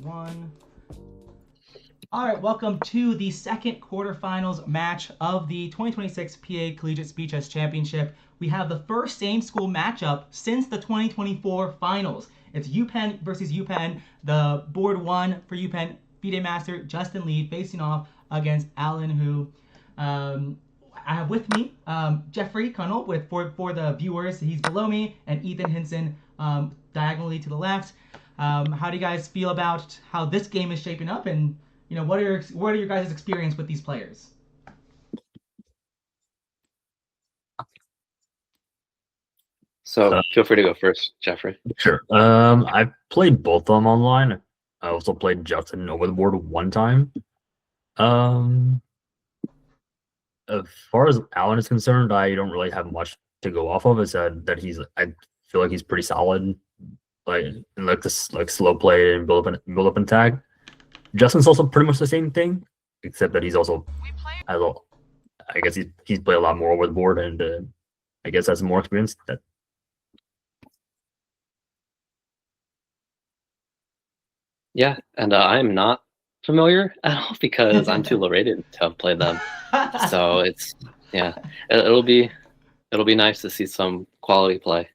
one. All right, welcome to the second quarterfinals match of the 2026 PA Collegiate Speech Chess Championship. We have the first same-school matchup since the 2024 finals. It's UPenn versus UPenn. The board one for UPenn, FIDE Master Justin Lee facing off against Alan, who I have with me Jeffrey Cunnell for the viewers. He's below me, and Ethan Hinson diagonally to the left. How do you guys feel about how this game is shaping up, and what are your guys' experience with these players? So feel free to go first, Jeffrey. Sure. I've played both of them online. I also played Justin over the board one time. As far as Alan is concerned, I don't really have much to go off of. It's that I feel like he's pretty solid, like slow play and build up and tag. Justin's also pretty much the same thing, except that he's also I guess he's played a lot more over the board, and I guess has more experience. Yeah, and I'm not familiar at all because I'm too low rated to have played them. So it'll be nice to see some quality play.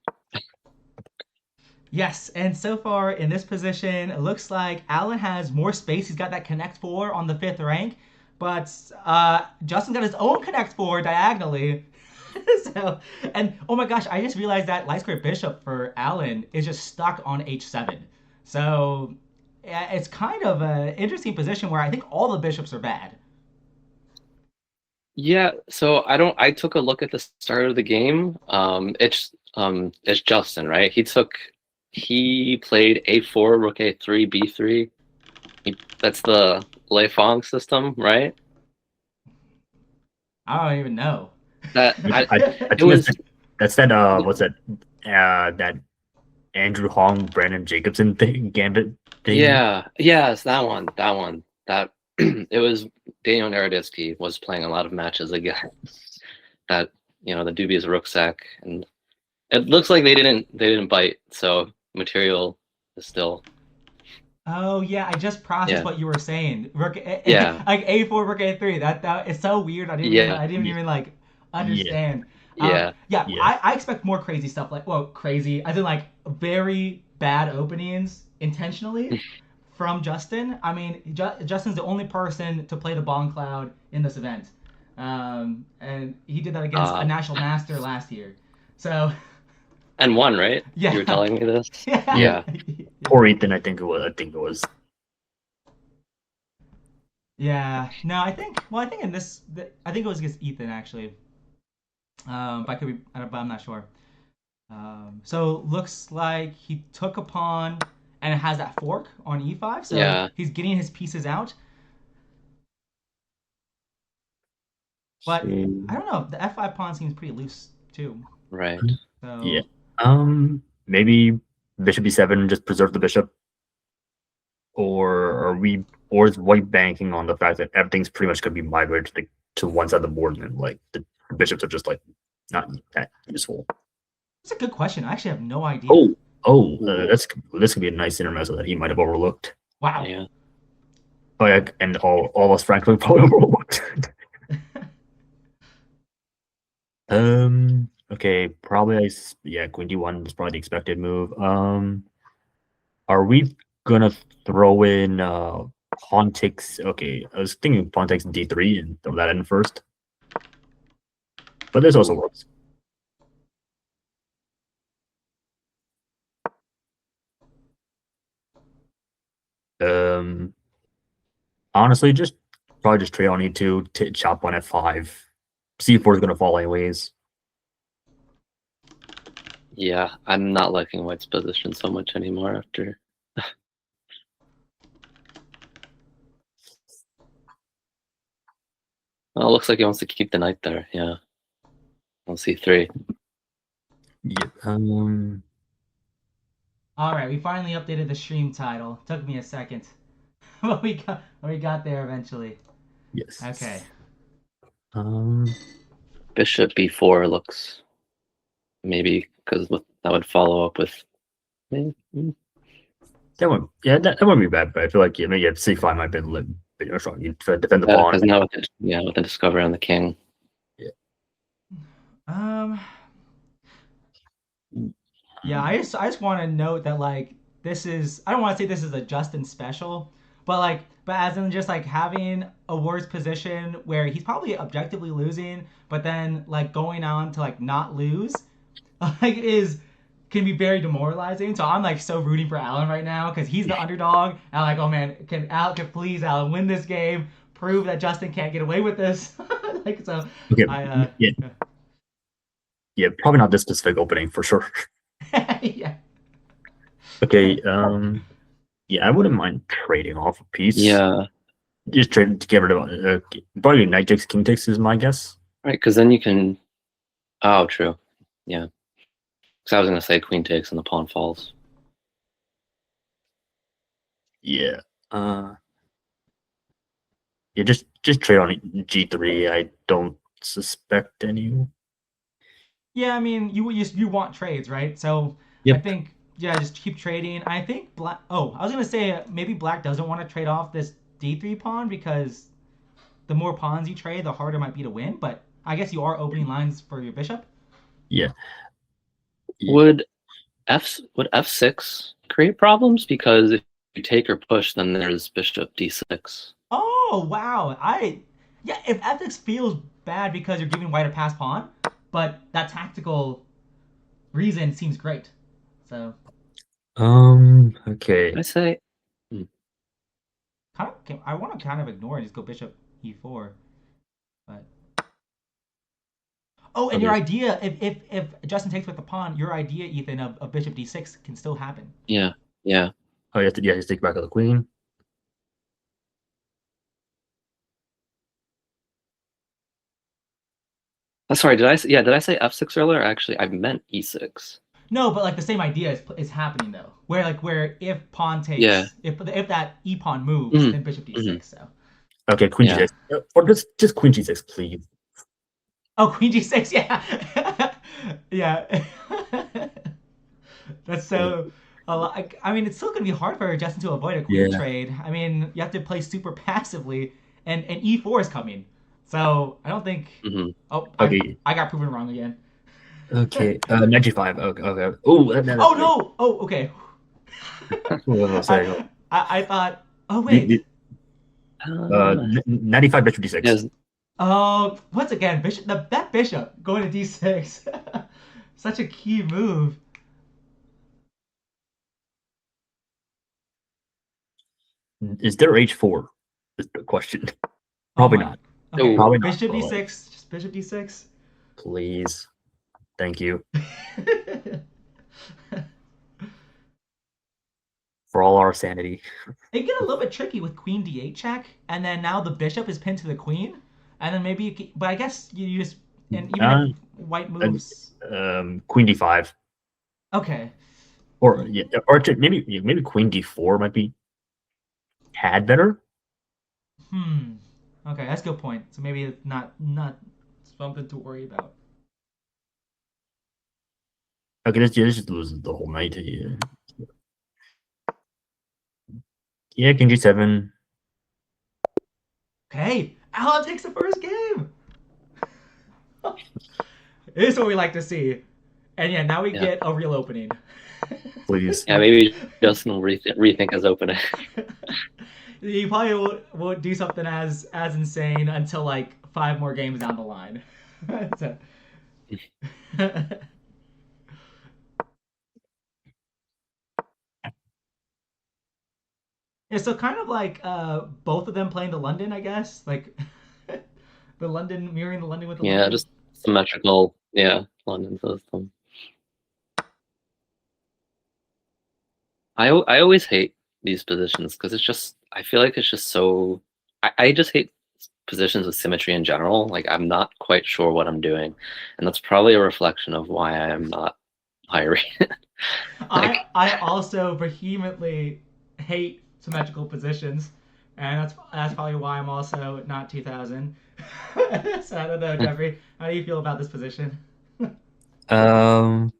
Yes, and so far in this position, it looks like Alan has more space. He's got that Connect 4 on the 5th rank, but Justin got his own Connect 4 diagonally. And oh my gosh, I just realized that light square bishop for Alan is just stuck on h7. So it's kind of an interesting position where I think all the bishops are bad. Yeah, so I took a look at the start of the game. It's Justin, right? He played a4, rook a3, b3. That's the Lei Fong system, right? I don't even know. That's that what's that that Andrew Hong, Brandon Jacobson thing, Gambit thing. Yeah, yes, that one. That it was Daniel Naroditsky was playing a lot of matches against that, the dubious rucksack, and it looks like they didn't bite, so material is still. Oh yeah, I just processed what you were saying. Like a4 rook a3. That is so weird. I didn't even like understand. Yeah. I expect more crazy stuff, crazy as in like very bad openings intentionally from Justin. I mean, Justin's the only person to play the Bomb Cloud in this event, and he did that against a national master last year. So. And won, right? Yeah. You were telling me this. Yeah. Poor Ethan, I think it was. Yeah. No, I think in this, I think it was against Ethan actually. But I'm not sure. So looks like he took a pawn and it has that fork on e5. So he's getting his pieces out. But I don't know. The f5 pawn seems pretty loose too. Right. So, yeah. Maybe bishop e7, just preserve the bishop, or is white banking on the fact that everything's pretty much going to be migrated to one side of the board, and like the bishops are just like not that useful? That's a good question. I actually have no idea. This could be a nice intermezzo that he might have overlooked. Wow. Yeah. Oh yeah, and all us frankly probably overlooked. Okay, probably queen d1 is probably the expected move. Are we gonna throw in pawn takes? Okay, I was thinking pawn takes d3 and throw that in first, but this also works. Honestly, probably just trade on e2, chop on f5. c4 is gonna fall anyways. Yeah, I'm not liking white's position so much anymore after. Well, it looks like he wants to keep the knight there. Yeah. On c3. Yeah. All right, we finally updated the stream title. Took me a second, but we got there eventually. Yes. Okay. Bishop b4 looks maybe because that would follow up with. that wouldn't be bad, but I feel like maybe C5 might have been a little bit more strong. You defend the pawn. Because now with the discovery on the king. Yeah. Um, yeah, I just want to note that like this is I don't want to say this is a Justin special, but as in just like having a worse position where he's probably objectively losing, but then like going on to like not lose, like is can be very demoralizing. So I'm like so rooting for Alan right now because he's the underdog. And I'm like, oh man, can please Alan win this game? Prove that Justin can't get away with this. Like so, Okay. I Yeah, probably not this specific opening for sure. yeah. Okay. Yeah, I wouldn't mind trading off a piece. Yeah, Just trade to get rid of probably knight takes, king takes is my guess. right. Because then you can. Oh, true. Yeah. Because I was gonna say queen takes and the pawn falls. Yeah. Yeah, just trade on G3. I don't suspect any. Yeah, I mean, you want trades, right? So I Yep. think yeah, just keep trading. I think black. Oh, I was gonna say maybe black doesn't want to trade off this D3 pawn because the more pawns you trade, the harder it might be to win. But I guess you are opening lines for your bishop. Yeah. Would F6 create problems? Because if you take or push, then there's bishop D6. Oh wow, yeah. If ethics feels bad because you're giving white a pass pawn, but that tactical reason seems great. So Okay. I say. kind of, I want to kind of ignore and just go bishop e4, but oh, and your Okay. idea, if Justin takes with the pawn, your idea, Ethan, of bishop d6 can still happen. Yeah. Yeah. Oh, you have to take back of the queen. Sorry. Did I say F6 earlier? Actually, I meant E6. No, but like the same idea is happening though, where if pawn Yeah. takes, if that e pawn moves, hmm then bishop hmm d6. So Okay, queen Yeah. G6. Or just queen G6, please. oh, queen d6, yeah, yeah. That's so. A lot, I mean, it's still gonna be hard for Justin to avoid a queen Yeah. trade. I mean, you have to play super passively, and e4 is coming. So I don't think. hmm Oh, Okay. I got proven wrong again. Okay. Knight G5. Okay. Okay. Oh, Oh no! Oh, okay. what was I saying? I thought. Oh The, wait. the, 95 bishop D6. Yes. Oh, once again, bishop. That bishop going to d6. Such a key move. Is there H4? Is the question. Oh Probably my. not. Okay, Oh. Probably not. bishop But like, d6. Just bishop d6. please. Thank you for all our sanity. It get a little bit tricky with queen d8 check, and then now the bishop is pinned to the queen, and then maybe. But I guess you just and even if Uh, white uh, moves. Queen D5. Okay. Or yeah, maybe Queen D4 might be tad better. Hmm. Okay, that's a good point. So maybe it's not something to worry about. Okay, this just loses the whole night. Yeah, yeah, King G7. Okay, Alan takes the first game. This is what we like to see. And yeah, now we Yeah. get a real opening. Please. Yeah. Maybe Justin will rethink his opening. You probably won't do something as insane until like 5 more games down the line. So- yeah, so kind of like both of them playing the London, I guess. Like the London mirroring the London with the Yeah. London. Just symmetrical. Yeah. London system. I always hate these positions because it's just I feel like it's just so I just hate positions with symmetry in general. Like I'm not quite sure what I'm doing, and that's probably a reflection of why I am not high rated. Like I also vehemently hate symmetrical positions, and that's probably why I'm also not 2000. So I don't know, Jeffrey. How do you feel about this position? Um,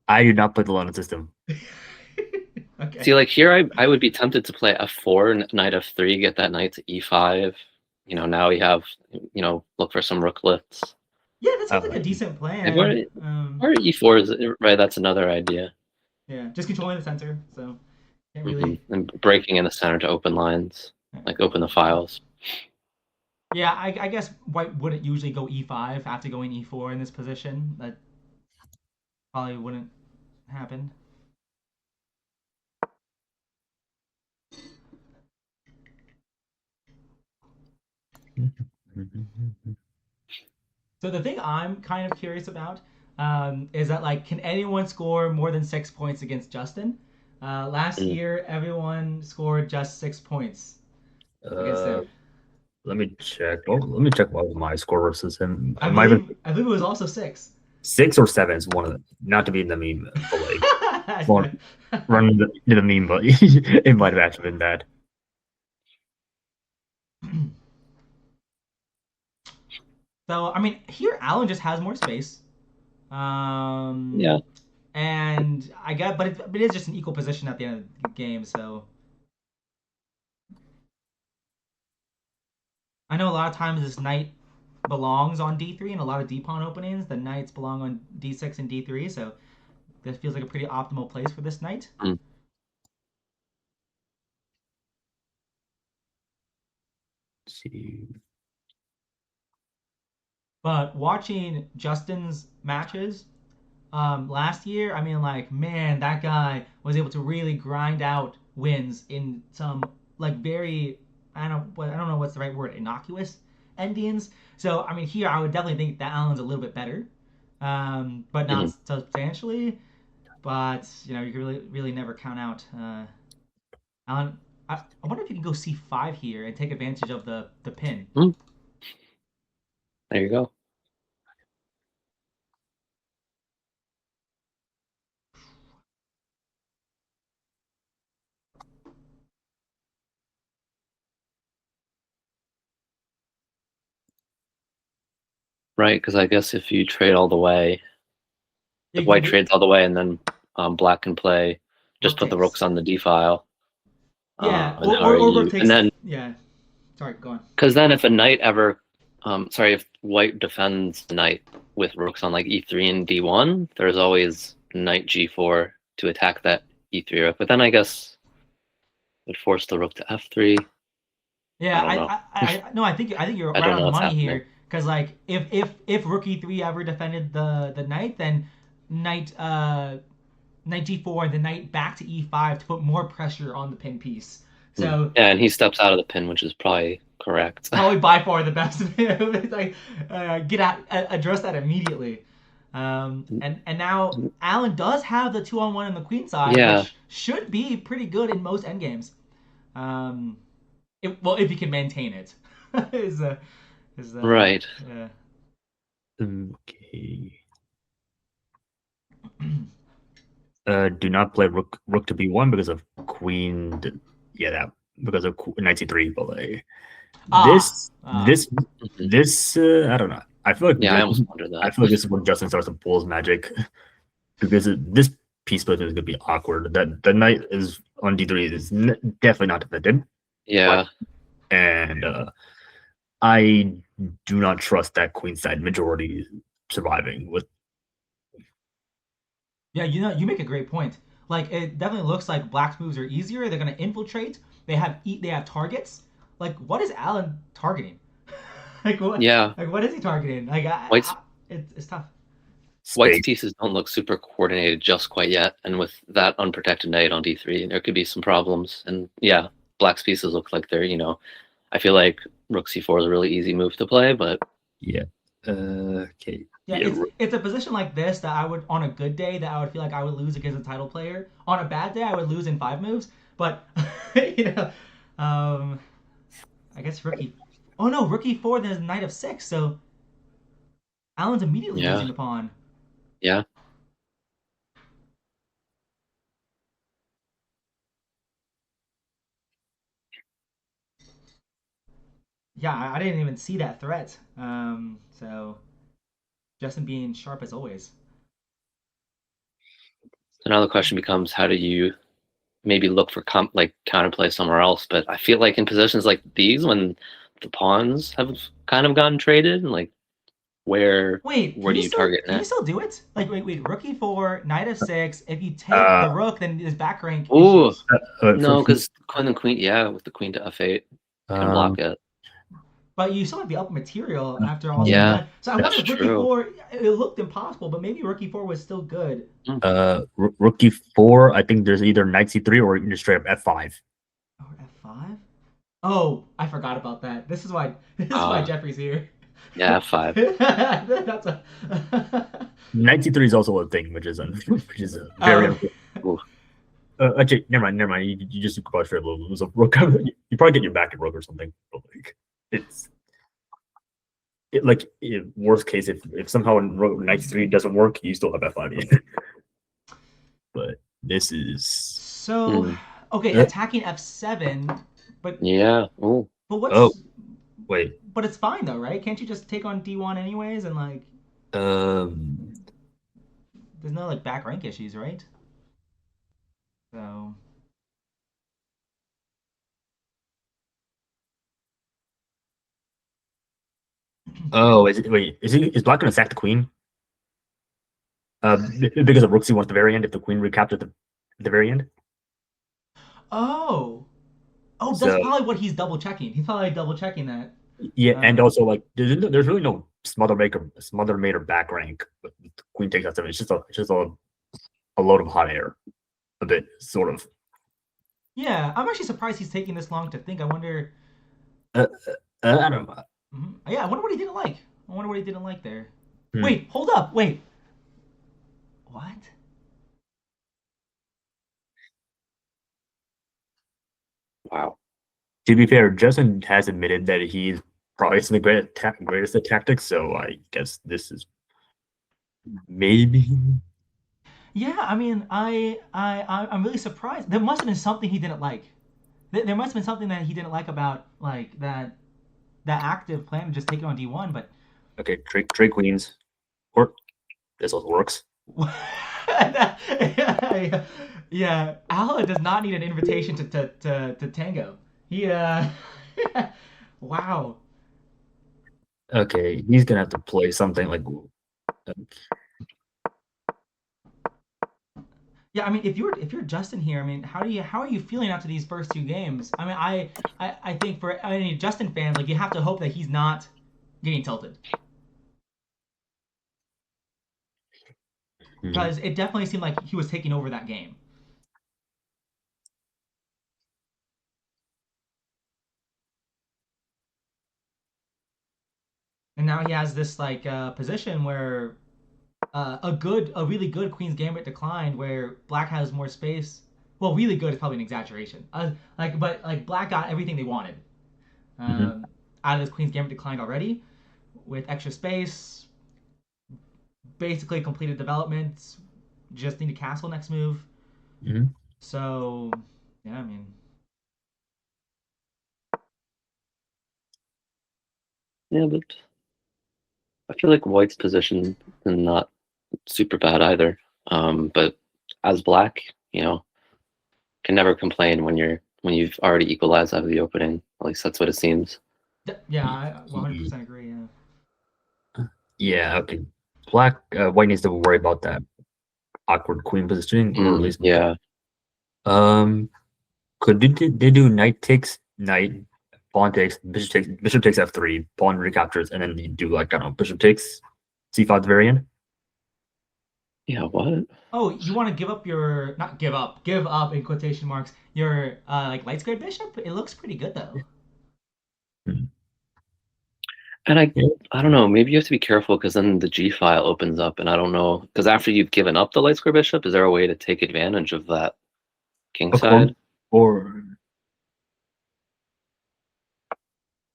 I do not play the London system. See, Okay. like here, I would be tempted to play f4, knight f3, get that knight to e5. Now we have, look for some rooklets. Yeah, that seems like a Uh, decent And where, plan. where e4 is right? That's another idea. Yeah, just controlling the center, so can't Hmm. really. And breaking in the center to open lines, like open the files. Yeah, I guess white wouldn't usually go e5 after going e4 in this position. That probably wouldn't happen. So the thing I'm kind of curious about is that like, can anyone score more than 6 points against Justin? Last Mm. year, everyone scored just 6 points against uh, him. let me check. Oh, let me check what was my score versus him. I It might have believe been I believe it was also six. 6 or 7. Is one of them. Not to be in the meme, but like running the meme, but it might have actually been that. So I mean, here Alan just has more space. Um, Yeah. and I got, but it is just an equal position at the end of the game. So I know a lot of times this knight belongs on d3, and a lot of d pawn openings the knights belong on d6 and d3. So this feels like a pretty optimal place for this knight. Mm. Let's see. But watching Justin's matches last year, I mean, like, man, that guy was able to really grind out wins in some like very, I don't know what's the right word, innocuous endings. So I mean, here I would definitely think that Allen's a little bit better, but not Hmm. substantially. But you can really never count out Allen. I wonder if you can go c5 here and take advantage of the pin. Mm. There you go. Right, because I guess if you trade all the way, Yeah, if you can white do trades all the way, and then black can play, just rook put the takes. rooks on the d file. Yeah, And how are or rook you? And takes. then, Yeah, sorry, go on. because then if a knight ever, sorry, if white defends the knight with rooks on like e3 and d1, there's always knight g4 to attack that e3 rook. But then I guess it would force the rook to f3. I Yeah, don't know. no, I think you're I right don't on know the what's money happening. here. Because like, if rook e3 ever defended the knight, then knight knight g4 and the knight back to e5 to put more pressure on the pin piece. Hmm. So Yeah, and he steps out of the pin, which is probably correct. probably by far the best. It's like get out, address that immediately. And now Allen does have the 2-on-1 on the queen side, Yeah, which should be pretty good in most endgames. Um, well, if he can maintain it, is right. yeah. Okay. Do not play rook to b1 because of queen. Yeah, that because of knight c3. But like Ah, this, ah, this, Hmm. this. I don't know. Yeah, I almost wondered I that. feel like this is when Justin starts to pull his magic because this piece split is gonna be awkward. That the knight is on d3 is definitely not defended, but Yeah, and I do not trust that queen side majority surviving with. yeah. You make a great point. Like it definitely looks like Black's moves are easier. They're gonna infiltrate. They have targets. Like what is Allen targeting? yeah. what is he targeting? Like White's it's tough. White's Space. pieces don't look super coordinated just quite yet, and with that unprotected knight on d3, there could be some problems. And yeah, Black's pieces look like they're, I feel like rook c4 is a really easy move to play, but Yeah. Okay. Yeah, Yeah. it's a position like this that I would on a good day that I would feel like I would lose against a title player. On a bad day, I would lose in 5 moves. But you know, um, I guess rookie. Oh no, rookie four. There's knight of six. So Allen's immediately yeah, losing a pawn. yeah. Yeah, I didn't even see that threat. So Justin being sharp as always. So now the question becomes, how do you maybe look for counterplay somewhere else. But I feel like in positions like these, when the pawns have kind of gotten traded, like where Wait, do you target can you next? still do it? Like, wait, rook e4, knight f6. If you take Uh, the rook, then there's back rank Ooh, issues. no, because queen and queen, yeah, with the queen to f8 can um, block it. But you still have the up material after all said and Yeah, done. So I that's wonder if rook true. e4, it looked impossible, but maybe rook e4 was still good. Rook e4. I think there's either knight c3 or you can just straight up f5. Or f5? Oh, I forgot about that. This is why Uh, Jeffrey's here. yeah, f5. That's a. Knight c3 is also a thing, which is which is very Oh. unfortunate. Actually, never mind. You just go straight lose a rook. You probably get your back at rook or something. But like, it's worst case if somehow knight c3 doesn't work, you still have f5. But this is So, Mm, okay, uh, attacking f7, but yeah. Ooh. but oh what's wait but it's fine though, right? Can't you just take on d1 anyways and like um there's no like back rank issues, right? So, oh is black gonna sack the queen? Because of rook c1 at the very end if the queen recaptured at the very end. oh, oh, that's So probably what he's double checking. He's probably double checking that. yeah, and Uh, also like there's really no smother mate or back rank. But the queen takes out seven. It's just a load of hot air, a bit sort of. yeah, I'm actually surprised he's taking this long to think. I wonder. Uh, I don't know. Yeah, I wonder what he didn't like. I wonder what he didn't like there. Hmm. Wait, hold up, wait. What? Wow. To be fair, Justin has admitted that he's probably isn't the greatest at tactics, so I guess this is maybe. Yeah, I mean, I'm really surprised. There must have been something he didn't like. There must have been something that he didn't like about like that active plan to just take it on D1. But Okay, trade queens, or this also works. yeah, Allah does not need an invitation to tango. He wow. Okay, he's gonna have to play something like. Yeah, I mean, if you're Justin here, I mean, how are you feeling after these first two games? I mean, I think for any Justin fans, like you have to hope that he's not getting tilted Hmm. because it definitely seemed like he was taking over that game. And now he has this like position where a really good Queen's Gambit declined, where Black has more space. Well, really good is probably an exaggeration. But like Black got everything they wanted Hmm. um, out of this Queen's Gambit declined already with extra space, basically completed development. Just need a castle next move. Hmm. So yeah, I mean, Yeah, but I feel like White's position is not super bad either. But as black, you know, can never complain when you've already equalized out of the opening. At least that's what it seems. yeah, I 100% agree. Yeah. Yeah, okay. White needs to worry about that awkward queen positioning, or at least Yeah. um, could they do knight takes knight, pawn takes, bishop takes f3, pawn recaptures, and then you do like I don't know, bishop takes c5 at the very end. Yeah, what? Oh, you want to give up your not give up in quotation marks your like light squared bishop? It looks pretty good though. Hmm. And Yeah, I don't know, maybe you have to be careful because then the G file opens up and I don't know because after you've given up the light square bishop, is there a way to take advantage of that king or side?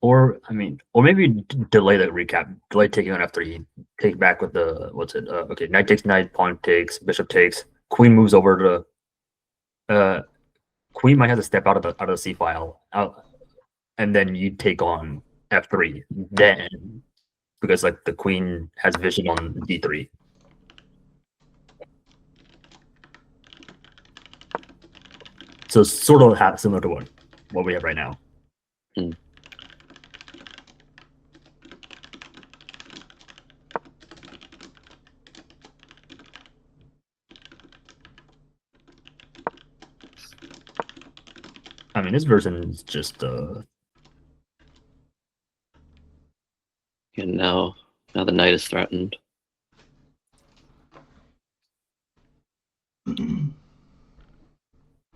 or I mean, or maybe delay the recap, delay taking on f3, take back with the what's it? Okay, knight takes knight, pawn takes, bishop takes, queen moves over to queen might have to step out of the c file out, and then you take on f3. Then because like the queen has vision on d3. So sort of similar to what we have right now. Hmm. I mean, this version is just And now the knight is threatened.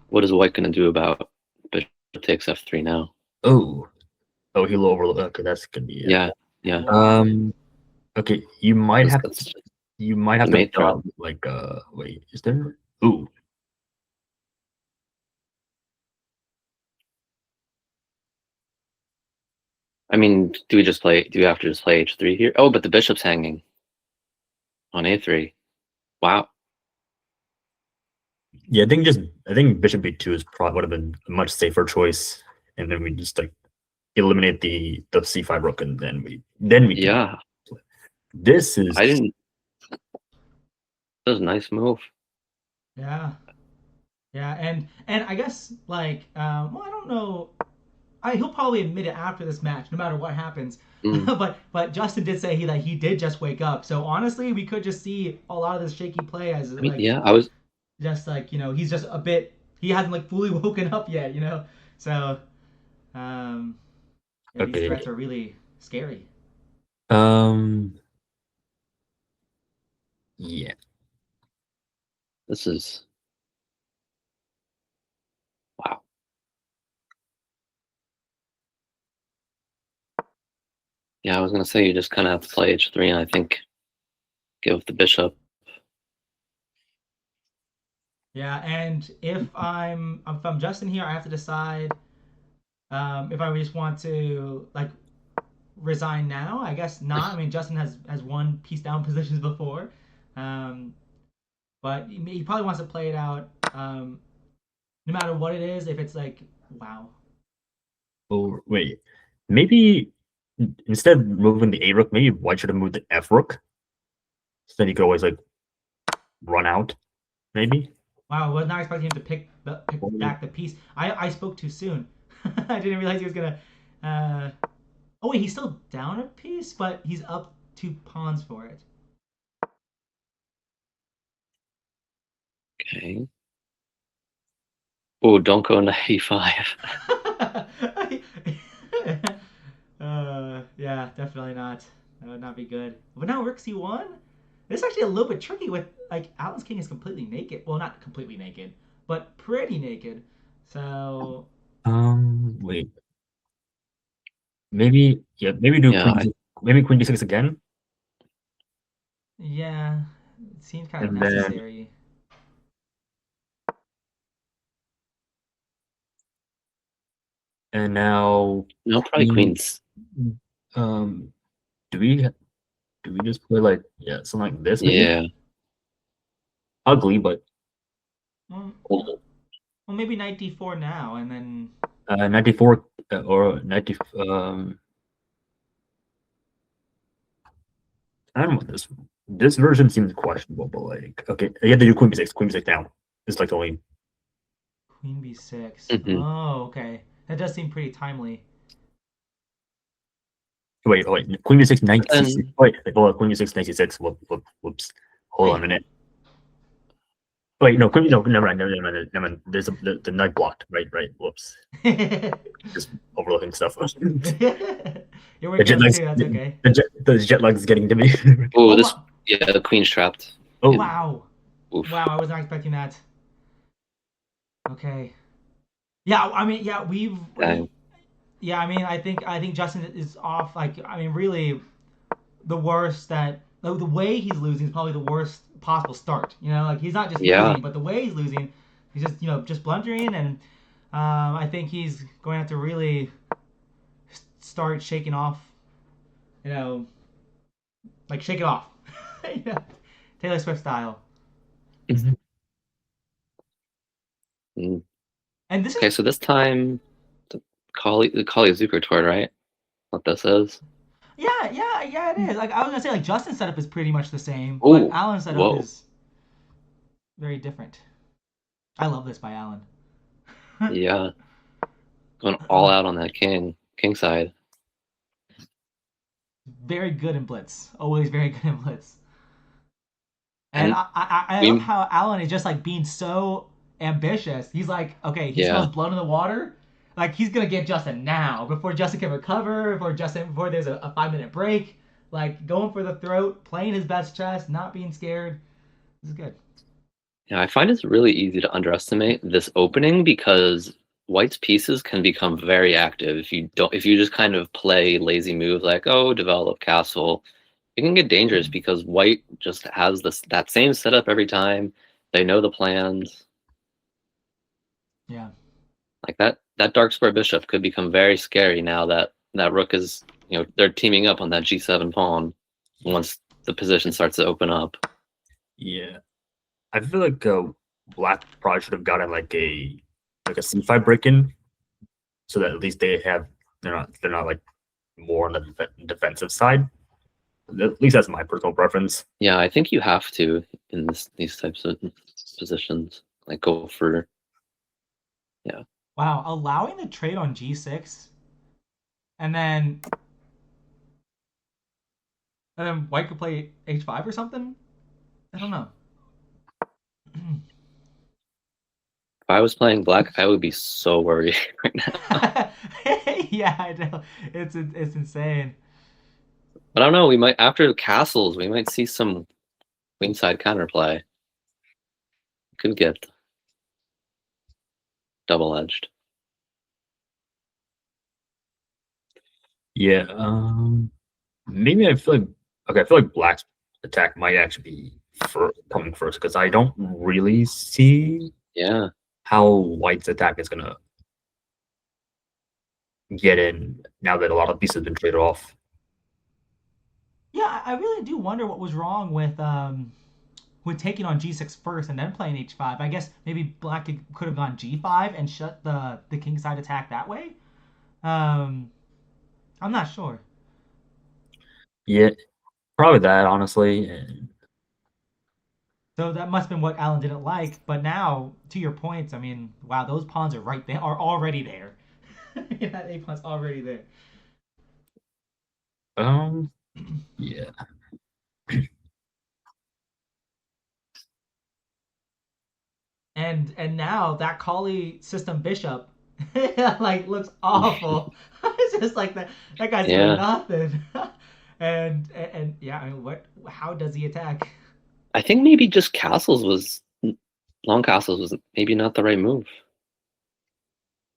What is white going to do about bishop takes f3 now? oh he'll overlook. Okay, that's gonna be it. Yeah, yeah. Okay, you might have That's to mate trap. drop like wait, is there? Ooh, I mean, do we have to just play h3 here? Oh, but the bishop's hanging on a3. Wow. yeah, I think bishop b2 is probably would have been a much safer choice, and then we just like eliminate the c5 rook, and then we Yeah. This is I didn't. That was a nice move. Yeah. Yeah, and I guess like well, I don't know. He'll probably admit it after this match, no matter what happens. Mm. but Justin did say he did just wake up. So honestly, we could just see a lot of this shaky play as I mean, like yeah, I was. just like he's just a bit he hasn't like fully woken up yet. So um yeah, these okay. threats are really scary. Um, yeah. This is wow. Yeah, I was gonna say you just kind of have to play h3, and I think give the bishop. Yeah, and if I'm Justin here, I have to decide if I just want to like resign now. I guess not. I mean, Justin has won piece down positions before, um, but he probably wants to play it out. No matter what it is, if it's like wow. Oh wait, maybe instead of moving the a rook, maybe white should have moved the f rook. So then you could always like run out, maybe. Wow, I was not expecting him to pick back the piece. I spoke too soon. I didn't realize he was gonna. Uh, oh wait, he's still down a piece, but he's up 2 pawns for it. Okay. Oh, don't go knight e5. Yeah, definitely not. That would not be good. But now rook c1. This is actually a little bit tricky with like Alan's king is completely naked. Well, not completely naked, but pretty naked. So Wait, maybe maybe do Yeah, queen d6 again, yeah, it seems kind of and then necessary. now no, probably queen. queens. Um, do we just play like something like this maybe? Yeah. Ugly, but Well, well, maybe knight d4 now, and then 94 or 90. I don't know this version seems questionable, but like okay, you have to do queen b6 now. It's like the only queen b6. Hmm. Oh, okay, that does seem pretty timely. wait, queen b6 96. And Wait, hold on, queen b6 96. Whoops. Hold on a Wait. minute. Wait, no, no, never mind. There's the knight blocked, right. Whoops, just overlooking stuff. You're The waking jet up lags, too. That's okay. the jet lag is getting to me. oh, Oh this wow! yeah, the queen's trapped. Oh, In, Wow! oof. Wow! I was not expecting that. Okay. Yeah. I mean, yeah. Dang. Yeah. I mean, I think Justin is off. Like, I mean, really, the worst that the way he's losing is probably the worst possible start. Like he's not just Yeah. losing, but the way he's losing, he's just just blundering, and I think he's going to have to really start shaking off. You know, like shake it off. Yeah. Taylor Swift style. Mm. And this is Okay, so this time the Kali Zucker tour, right? What this is? yeah, it is. Like I was gonna say, like Justin's setup is pretty much the same, but Oh, Alan's setup whoa. is very different. I love this by Alan. Yeah, going all out on that king side. Very good in blitz. Always very good in blitz. And And I love we, how Allen is just like being so ambitious. He's like, okay, he smells yeah, blood in the water. Like he's gonna get Justin now before Justin can recover, before there's a 5 minute break. Like going for the throat, playing his best chess, not being scared. This is good. yeah, I find it's really easy to underestimate this opening because White's pieces can become very active if you just kind of play lazy moves like, oh, develop castle. It can get dangerous because White just has that same setup every time. They know the plans. Yeah. Like that dark square bishop could become very scary now that that rook is, they're teaming up on that g7 pawn once the position starts to open up. Yeah, I feel like Black probably should have gotten like a c5 break in, so that at least they're not like more on the defensive side. At least that's my personal preference. Yeah, I think you have to in these types of positions. Like go for, yeah. Wow, allowing the trade on G6 and then White could play H5 or something. I don't know. If I was playing Black, I would be so worried right now. Yeah, I know. It's insane. But I don't know, we might after the castles, we might see some queenside counterplay. Could get double-edged. Yeah, maybe I feel like okay. I feel like Black's attack might actually be coming first because I don't really see Yeah. how White's attack is gonna get in now that a lot of pieces have been traded off. Yeah, I really do wonder what was wrong with taking on G6 first and then playing H5. I guess maybe Black could have gone G5 and shut the king side attack that way. Um, I'm not sure. Yeah, probably that honestly. And, So that must have been what Alan didn't like. But now, to your points, I mean, wow, those pawns are right there, are already there. That A pawn's already there. yeah, And now that Kali system bishop like looks awful. It's just like that guy's doing Yeah. nothing. And yeah, I mean, what? How does he attack? I think maybe just castles was long castles was maybe not the right move.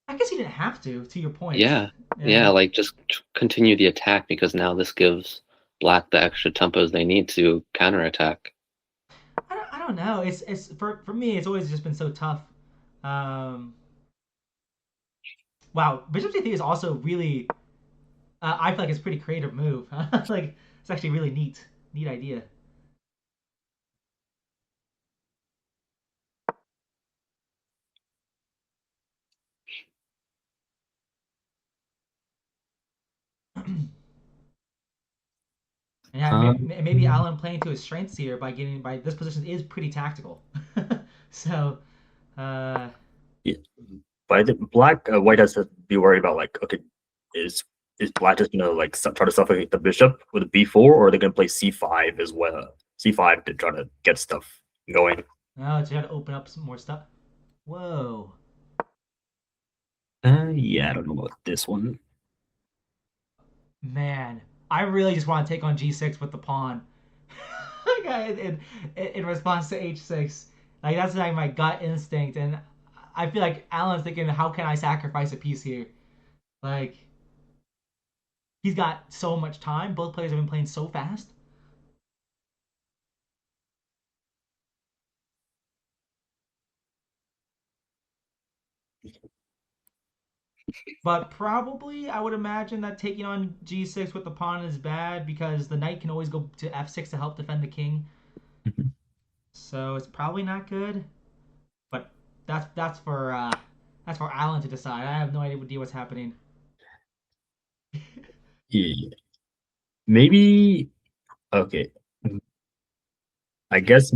I guess he didn't have to. To your point. Yeah. Yeah. Yeah, like just continue the attack because now this gives Black the extra tempos they need to counterattack. I don't know. It's for me. It's always just been so tough. Um, wow, Bishop C3 is also really. I feel like it's a pretty creative move. Like it's actually really neat idea. Yeah, maybe um, Allen playing to his strengths here by getting by this position is pretty tactical. So, uh, yeah. But I think White has to be worried about like, okay, is Black just gonna like try to suffocate the bishop with a b4, or are they gonna play c5 as well? C5 to try to get stuff going. now let's try to open up some more stuff. Whoa, Yeah, I don't know about this one. man, I really just want to take on G6 with the pawn. Like in response to H6, like that's like my gut instinct, and I feel like Allen's thinking, how can I sacrifice a piece here? Like he's got so much time. Both players have been playing so fast. But probably, I would imagine that taking on G6 with the pawn is bad because the knight can always go to F6 to help defend the king. So it's probably not good. But that's for Alan to decide. I have no idea what's happening. Yeah, maybe okay. I guess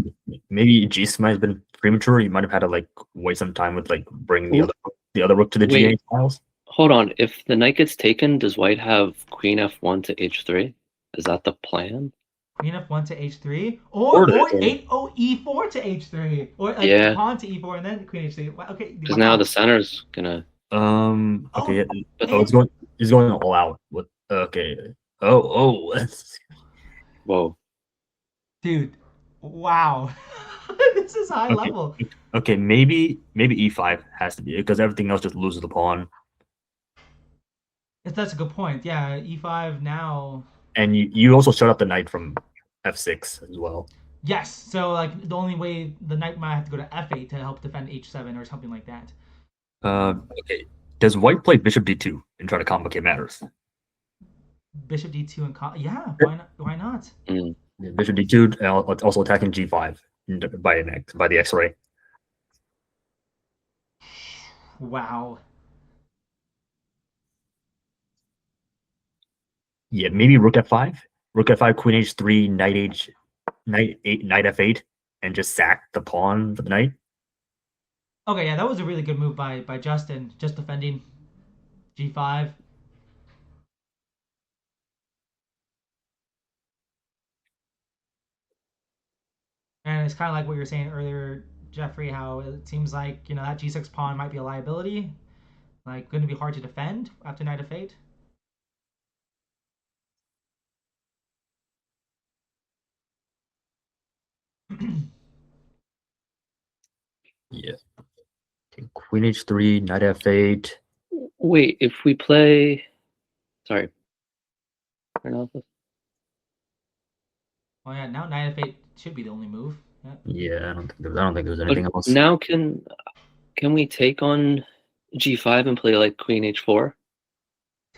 maybe Jason might have been premature. You might have had to like wait some time with like bringing the Ooh, other. the other rook to the Wait. G8 tiles. Hold on. If the knight gets taken, does white have queen f1 to h3? Is that the plan? Queen f1 to h3, Or or the- e4 to h3, or like Yeah. pawn to e4 and then queen h3. Okay, Because now the center's gonna. Okay. Oh, It's going all out. What? Okay. Oh. Whoa. dude, wow, this is high Okay. level. Okay. Maybe E5 has to be because everything else just loses the pawn. That's a good point. Yeah, e5 now. And you also shut up the knight from F6 as well. Yes, so like the only way the knight might have to go to f8 to help defend h7 or something like that. Okay. Does white play bishop d2 and try to complicate matters? Bishop d2 and yeah, why not? Mm. Yeah, bishop d2, also attacking g5 by the X-ray. Wow. Yeah, maybe rook f5, queen h3, knight f8, and just sack the pawn for the knight. Okay, yeah, that was a really good move by Justin, just defending g5. And it's kind of like what you were saying earlier, Jeffrey, how it seems like, that g6 pawn might be a liability, like going to be hard to defend after knight f8. Yeah. Okay, queen h3, knight f8. Wait, if we play. Sorry. Well, yeah, now knight f8 should be the only move. Yeah, I don't think there's anything else. Now can we take on g5 and play like queen h4?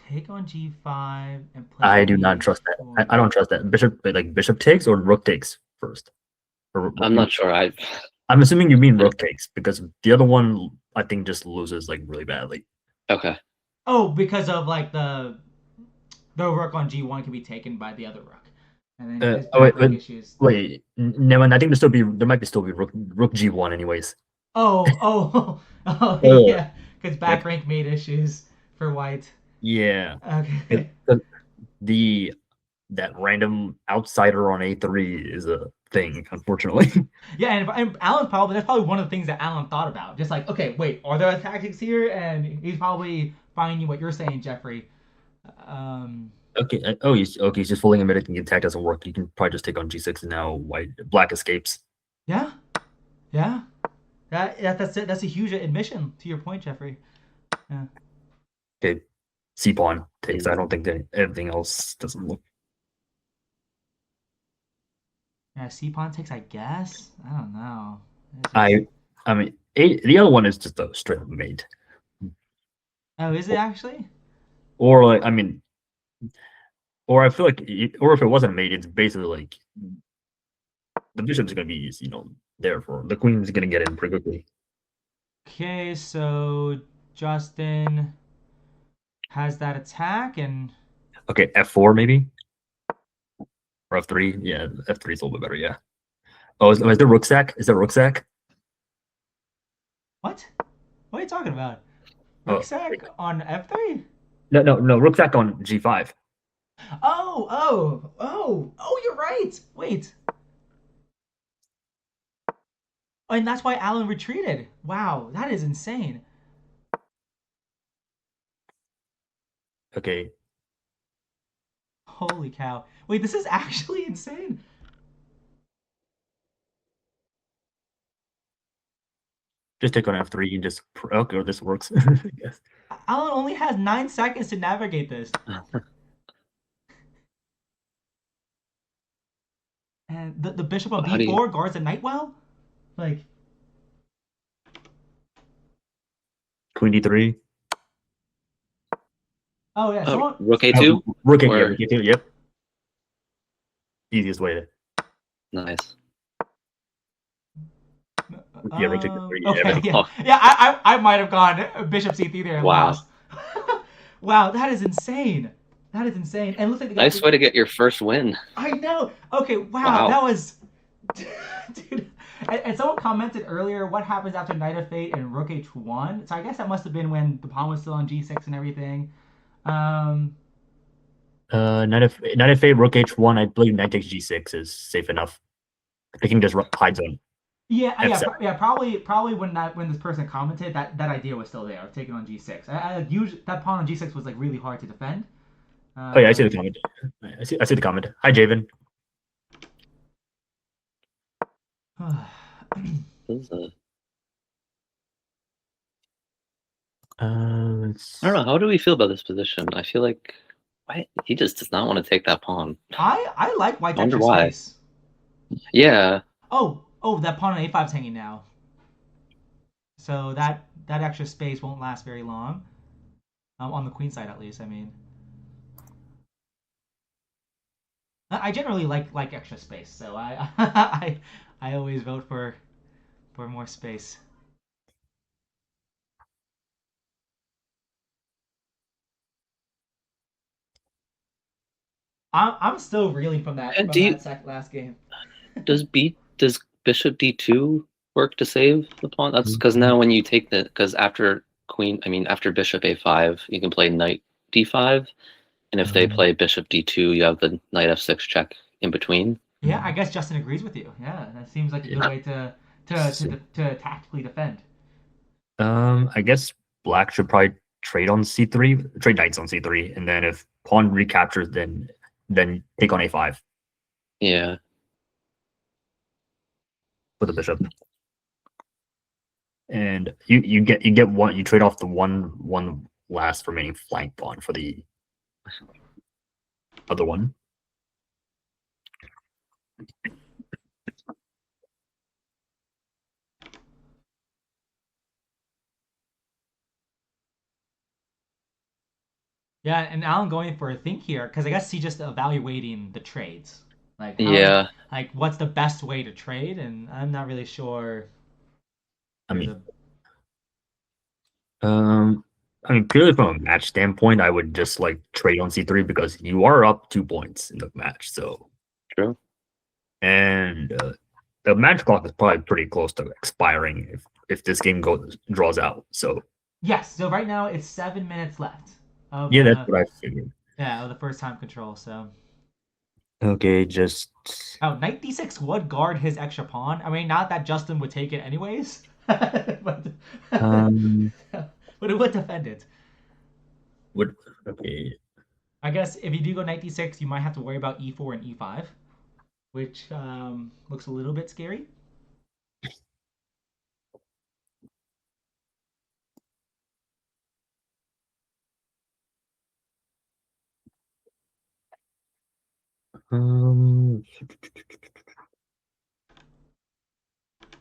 Take on g5 and play. I do not trust that. I don't trust that. Bishop takes or rook takes first. I'm not sure. I'm assuming you mean rook takes because the other one I think just loses like really badly. Okay. Oh, because of like the rook on g1 can be taken by the other rook. And then issues. Wait, no, I think there might still be rook g1 anyways. Oh, yeah, because back rank made issues for white. Yeah. Okay. That random outsider on a3 is a thing, unfortunately. Yeah, and that's probably one of the things that Alan thought about. Just like, okay, wait, are there tactics here? And he's probably finding what you're saying, Jeffrey. Okay. He's just fully admitted the attack doesn't work. You can probably just take on g6 and now black escapes. Yeah. That's a huge admission to your point, Jeffrey. Yeah. Okay. C pawn takes. I don't think that everything else doesn't look. Yeah, C pawn takes, I guess. I don't know. I mean, the other one is just a straight up mate. Oh, is it actually? Or like, or I feel like, or if it wasn't mate, it's basically like the bishop's gonna be, there for the queen's gonna get in pretty quickly. Okay, so Justin has that attack and. Okay, f4 maybe. Or f3. Yeah, f3 is a little bit better. Yeah. Oh, is there rucksack? Is there rucksack? What? What are you talking about? Rucksack on f3? No, rucksack on g5. Oh, you're right. Wait. And that's why Alan retreated. Wow, that is insane. Okay. Holy cow. Wait, this is actually insane. Just take on f3 and just okay, this works. I guess. Alan only has 9 seconds to navigate this. And the bishop on b4 guards the knight well? Like queen d3. Oh yeah, rook a2? Rook a2, yep. Easiest way to. Nice. Yeah, rook takes okay, yeah. Yeah, I might have gone bishop c3 there and lost. Wow, that is insane. That is insane. And looks like nice way to get your first win. I know. Okay, wow. That was dude. And someone commented earlier, what happens after Knight of Fate and Rook H1? So I guess that must have been when the pawn was still on G6 and everything. Um, Knight of Fate, Rook H1. I believe Knight takes G6 is safe enough. The king just hides on yeah, F7. yeah, probably when this person commented, that idea was still there of taking on G6. Usually that pawn on G6 was like really hard to defend. Oh yeah, I see the Um, comment. I see the comment. Hi, Javen. This is a- Uh, I don't know. How do we feel about this position? I feel like he just does not want to take that pawn. I like White's I wonder extra why. space. Yeah, Oh, that pawn on A5 is hanging now. So that extra space won't last very long. On the queen side, at least. I mean, I generally like extra space, so I always vote for more space. I'm still reeling from that and do you last game. does bishop d2 work to save the pawn? That's because now when you take the because after after bishop a5, you can play knight d5, and if they play bishop d2, you have the knight f6 check in between. Yeah, I guess Justin agrees with you. Yeah, that seems like a good yeah. way to tactically defend. I guess Black should probably trade on C3, trade knights on C3, and then if pawn recaptures, then take on A5 Yeah, with the bishop. And you get one, you trade off the one last remaining flank pawn for the other one. Yeah, and Alan going for a think here because I guess he's just evaluating the trades, like yeah. like what's the best way to trade, and I'm not really sure. I There's mean, a um, purely from a match standpoint, I would just like trade on C3 because you are up 2 points in the match. So, True. and the match clock is probably pretty close to expiring if this game draws out. So, yes. So right now it's 7 minutes left of yeah, that's the what I figured. first time control. So Okay, just oh, knight d6 would guard his extra pawn. I mean, not that Justin would take it anyways, but um, but it would defend it. would okay. I guess if you do go knight d6, you might have to worry about e4 and e5, which looks a little bit scary. Um,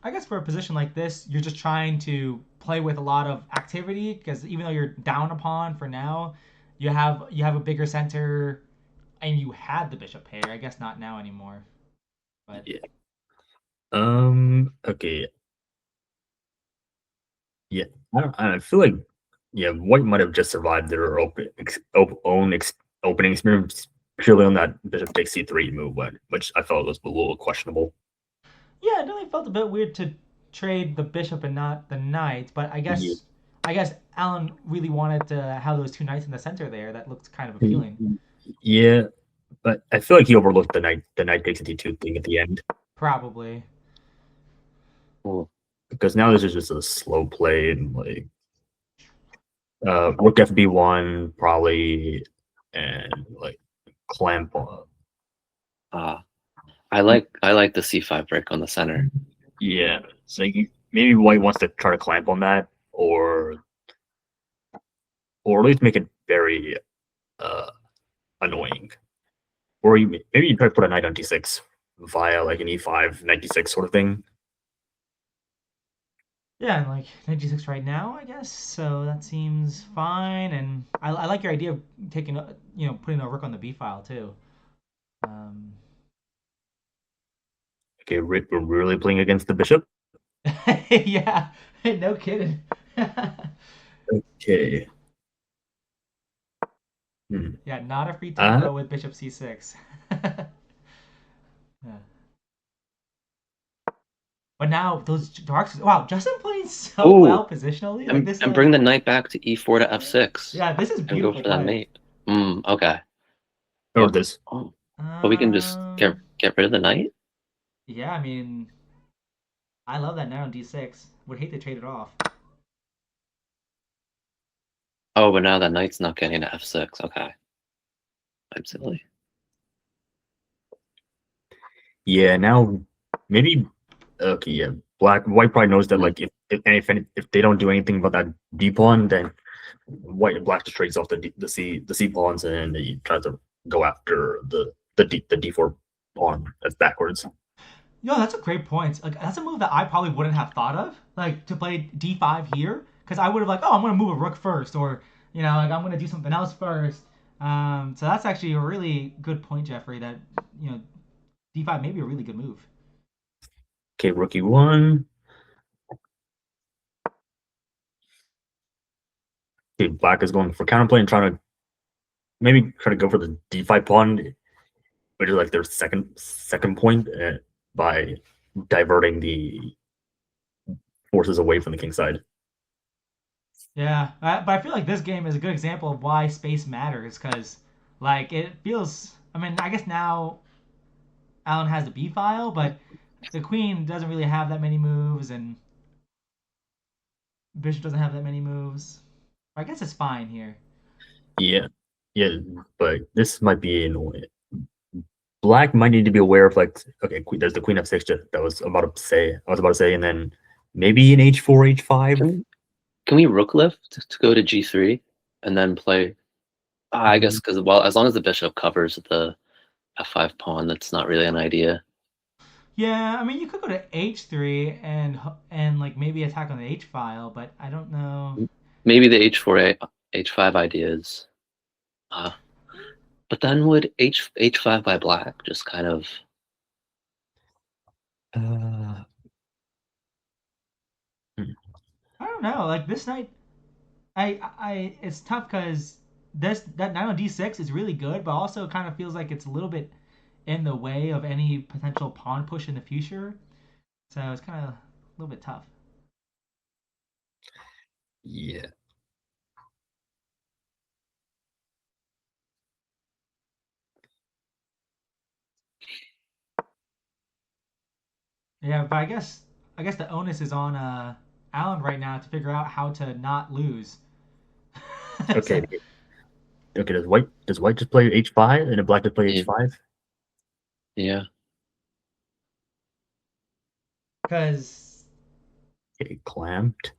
I guess for a position like this, you're just trying to play with a lot of activity because even though you're down a pawn for now, you have a bigger center, and you had the bishop pair. I guess not now anymore, but yeah. Okay. Yeah. I feel like yeah, White might have just survived their opening experience purely on that bishop takes C3 move, which I felt was a little questionable. yeah, it definitely felt a bit weird to trade the bishop and not the knight. But Yeah. I guess Alan really wanted to have those two knights in the center there. That looked kind of appealing. Yeah, but I feel like he overlooked the knight takes D2 thing at the end Probably. Cool. because now this is just a slow play and like rook FB1 probably and like clamp on. Ah, I like the c5 brick on the center. Yeah, so maybe White wants to try to clamp on that or at least make it very uh annoying. Or maybe you try to put a knight on d6 via like an e5 knight d6 sort of thing. Yeah, and like knight g6 right now, I guess. So that seems fine, and I like your idea of taking putting a rook on the b file too. Um, Okay, we're really playing against the bishop. yeah, no kidding. Okay. Hmm. Yeah, not a free Uh, tempo with bishop c6. Yeah. But now those darks. Wow, Justin playing so Ooh, well positionally. Like and this is and like bring the knight back to e4 to f6 yeah, this is and go beautiful for that play. mate. Okay. Or Well, this. oh, but we can just Um, get rid of the knight. yeah, I mean, I love that knight on d6. Would hate to trade it off. Oh, but now that knight's not getting to f6. Okay, I'm silly. Yeah, now maybe okay, yeah. White probably knows that Mm. like if they don't do anything about that D pawn, then black just trades off the C pawns and he tries to go after the D4 pawn that's backwards. Yo, that's a great point. Like that's a move that I probably wouldn't have thought of, like to play d5 here, because I would have like, oh, I'm gonna move a rook first, or like I'm gonna do something else first. So that's actually a really good point, Jeffrey. That d5 may be a really good move. Okay, rookie one. Okay, black is going for counterplay and trying to maybe try to go for the D5 pawn, which is like their second point by diverting the forces away from the king side. Yeah, but I feel like this game is a good example of why space matters, because like it feels. I mean, I guess now Alan has the B file, but the queen doesn't really have that many moves, and bishop doesn't have that many moves. I guess it's fine here. Yeah, yeah, but this might be annoying. Black might need to be aware of like okay, there's the queen f6 that I was about to say, and then maybe an h4, h5. Can we rook lift to go to g3 and then play? I guess because well, as long as the bishop covers the f5 pawn, that's not really an idea. Yeah, I mean you could go to h3 and like maybe attack on the h file, but I don't know. Maybe the h4 h5 ideas. Uh, but then would h5 by black just kind of Uh, I don't know. Like this night, it's tough because that knight on d6 is really good, but also kind of feels like it's a little bit in the way of any potential pawn push in the future. So it's kind of a little bit tough. yeah. Yeah, but I guess the onus is on Alan right now to figure out how to not lose. Okay. So, Okay. Does white just play h5 and then black just play yeah, h5? yeah. because Okay, clamped.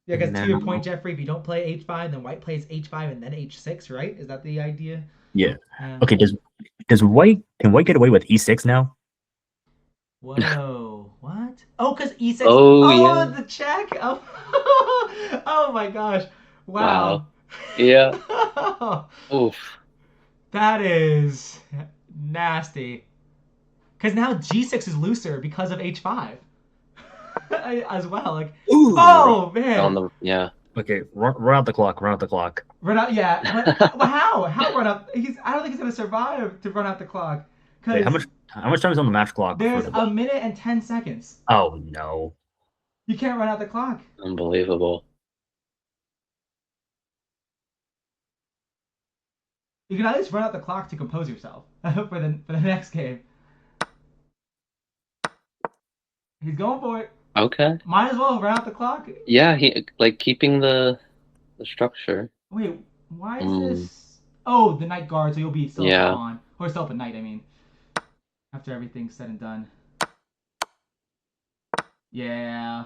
yeah, And because to your point, now, Jeffrey, if you don't play h5, then white plays h5 and then h6, right? Is that the idea? yeah. Yeah. Okay. Does white can white get away with e6 now? Whoa, what? Oh, because e6. Oh Oh, yeah. the check. Oh, oh my gosh. Wow. Wow. Yeah. Oof. That is nasty. Because now g6 is looser because of h5 as well. Like, Ooh. oh On man, the yeah. Okay, run out the clock. Run out the clock. run out. Yeah, but how? How run up? I don't think he's gonna survive to run out the clock Wait, how because much? How much time is on the match clock for there's the? a minute and 10 seconds. Oh no. You can't run out the clock. Unbelievable. You can at least run out the clock to compose yourself for the next game. He's going for it. Okay. Might as well run out the clock. Yeah, he like keeping the structure. Wait, why is Mm, this? Oh, the night guard, so you'll be still up a yeah. pawn or still up a knight. I mean, after everything's said and done. Yeah.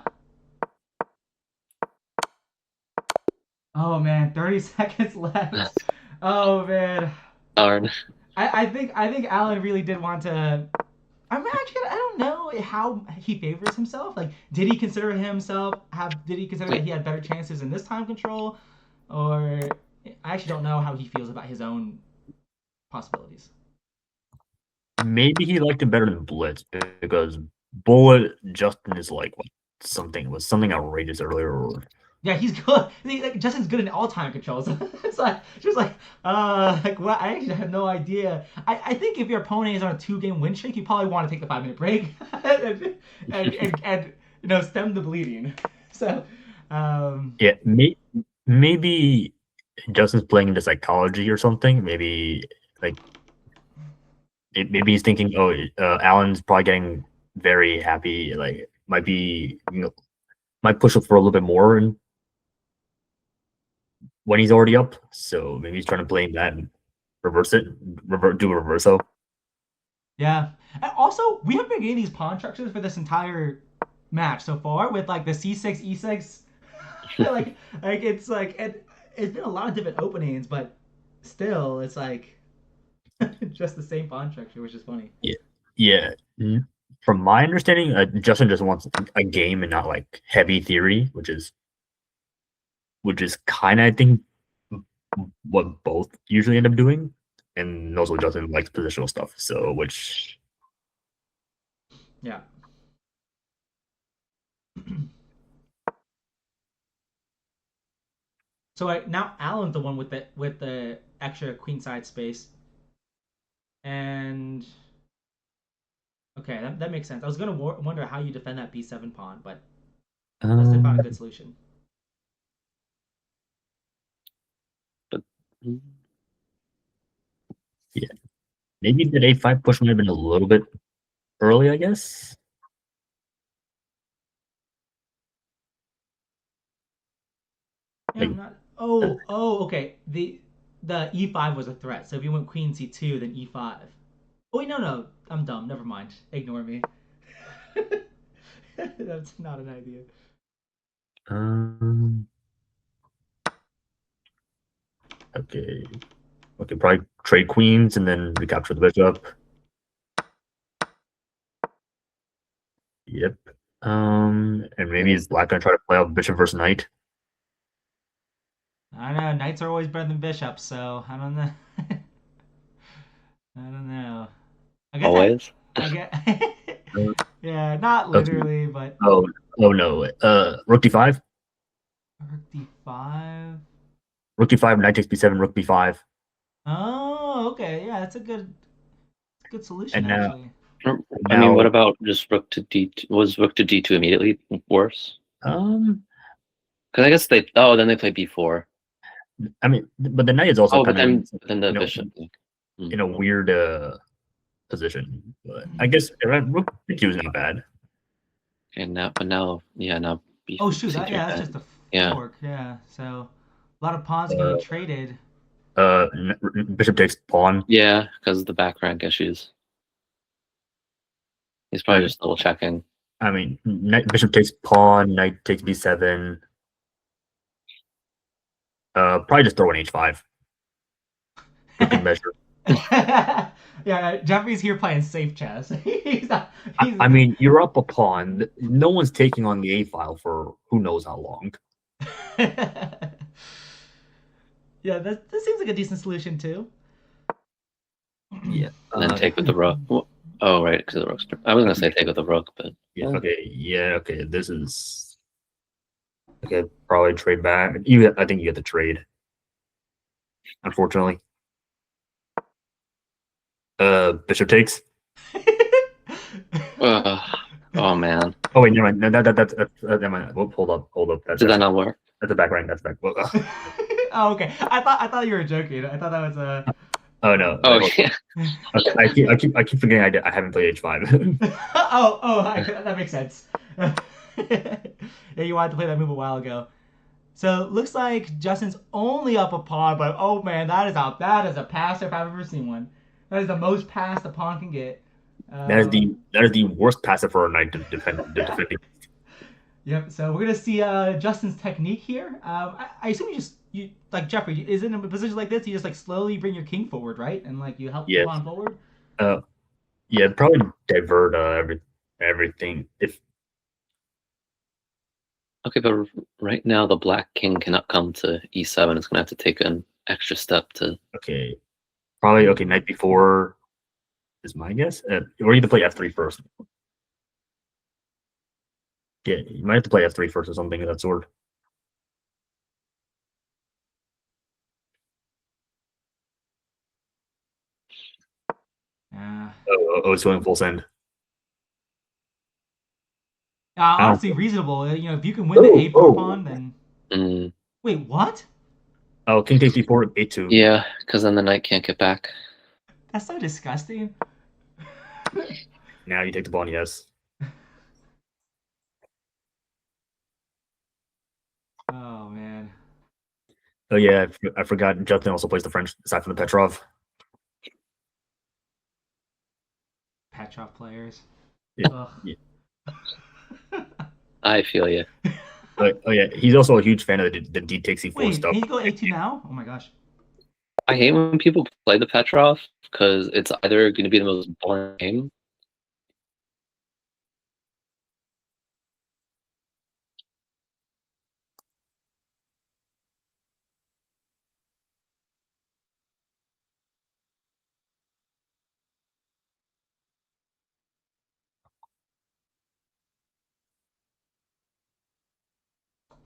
Oh man, 30 seconds left. Oh man. Darn. I think Alan really did want to. I'm actually I don't know how he favors himself. Like, did he consider himself did he consider that Wait. he had better chances in this time control, or I actually don't know how he feels about his own possibilities. Maybe he liked it better than Blitz because Bullet Justin is like what, something outrageous earlier. Yeah, he's good. Justin's good in all-time controls. It's like just like what? I actually have no idea. I think if your opponent is on a 2-game win streak, you probably want to take the 5-minute break and stem the bleeding. So, Yeah, maybe Justin's playing into psychology or something. Maybe like maybe he's thinking, oh, Alan's probably getting very happy. Like might be might push up for a little bit more and when he's already up. So maybe he's trying to blame that and reverse it, do a reverso. yeah. And also, we have been getting these pawn structures for this entire match so far with like the C6 E6. like it's been a lot of different openings, but still, it's like just the same pawn structure, which is funny. Yeah, yeah. From my understanding, Justin just wants a game and not like heavy theory, which is kind of I think what both usually end up doing, and also Justin likes positional stuff. So which Yeah. So now Alan's the one with the extra queenside space, and okay, that makes sense. I was gonna wonder how you defend that B7 pawn, but Justin found a good solution. But yeah, maybe the A5 push might have been a little bit early, I guess. Yeah, Like, I'm not. Oh, okay. The E5 was a threat. So if you went Queen C2, then E5. Oh wait, no, I'm dumb. Never mind. Ignore me. That's not an idea. um, okay, probably trade queens and then recapture the bishop. Yep. And maybe is Black gonna try to play out bishop versus knight? I don't know. Knights are always better than bishops, so I don't know. I don't know. I guess always. I get. Uh, Yeah, not okay. literally, but Oh no. Rook d5. Rook D5. Rook d5. Knight takes b7. Rook b5. Oh, okay. Yeah, that's a good solution And now actually. I mean, what now about just rook to d2? Was rook to d2 immediately worse? um Because I guess then they play b4. I mean, but the knight is also Oh, but kind of then the you know bishop. in a weird position. But I guess rook d2 is not bad. And now b Oh shoot, c3 that's bet. just a Yeah. fork. Yeah, so a lot of pawns getting Uh, traded. Bishop takes pawn. Yeah, because of the back rank issues. He's probably just double checking. I mean, bishop takes pawn. Knight takes b7. Probably just throw an h5 for good measure. Yeah, Jeffrey's here playing safe chess. he's not. I mean, you're up a pawn. No one's taking on the a file for who knows how long. Yeah, that seems like a decent solution too. Yeah. And then take with the rook. Oh, right, because of the rook's. I was gonna say take with the rook, but Yeah. Okay. Yeah. Okay. This is okay. Probably trade back. I think you get the trade. Unfortunately. Bishop takes. oh man, Oh wait, never mind. No, that's never mind. Hold up. did that not work? That's the back rank. That's back. Oh, okay. I thought you were joking. I thought that was a. Oh no. Oh Wait, yeah. okay, I keep forgetting I haven't played h5. That makes sense. Yeah, you wanted to play that move a while ago. So looks like Justin's only up a pawn, but oh man, that is a pass if I've ever seen one. That is the most pass the pawn can get. That is the worst passive for a knight to defend. Yep. So we're gonna see Justin's technique here. I assume you like Jeffrey is in a position like this. You just like slowly bring your king forward, right? And like you help the Yes. pawn forward. Yeah, probably divert everything. If Okay, but right now the black king cannot come to e7. It's gonna have to take an extra step to. okay, probably okay. Knight b4 is my guess. Or you to play f3 first. Yeah, you might have to play f3 first or something of that sort. Oh, it's going full send. Honestly, reasonable. You know, if you can win the A4 pawn, then wait, what? Oh, king takes b4, a2. Yeah, because then the knight can't get back. That's so disgusting. Now you take the pawn, yes. Oh man. Oh yeah, I forgot. Justin also plays the French side from the Petrov. Petrov players. Yeah. Yeah. I feel you. Oh yeah, he's also a huge fan of the D takes c4 Wait, stuff. can you go A2 now? Oh my gosh. I hate when people play the Petrov because it's either going to be the most boring game.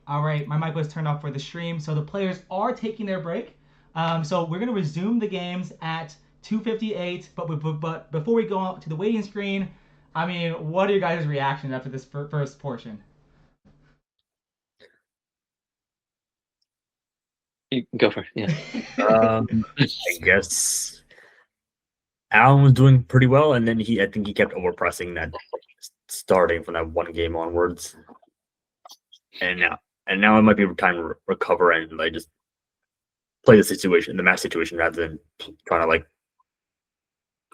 All right, my mic was turned off for the stream, so the players are taking their break. So we're gonna resume the games at 2:58. But before we go out to the waiting screen, I mean, what are your guys' reactions after this first portion? You go for it. Yeah. I guess Alan was doing pretty well, and then I think he kept overpressing that starting from that one game onwards. And now it might be time to recover and like just play the match situation, rather than trying to like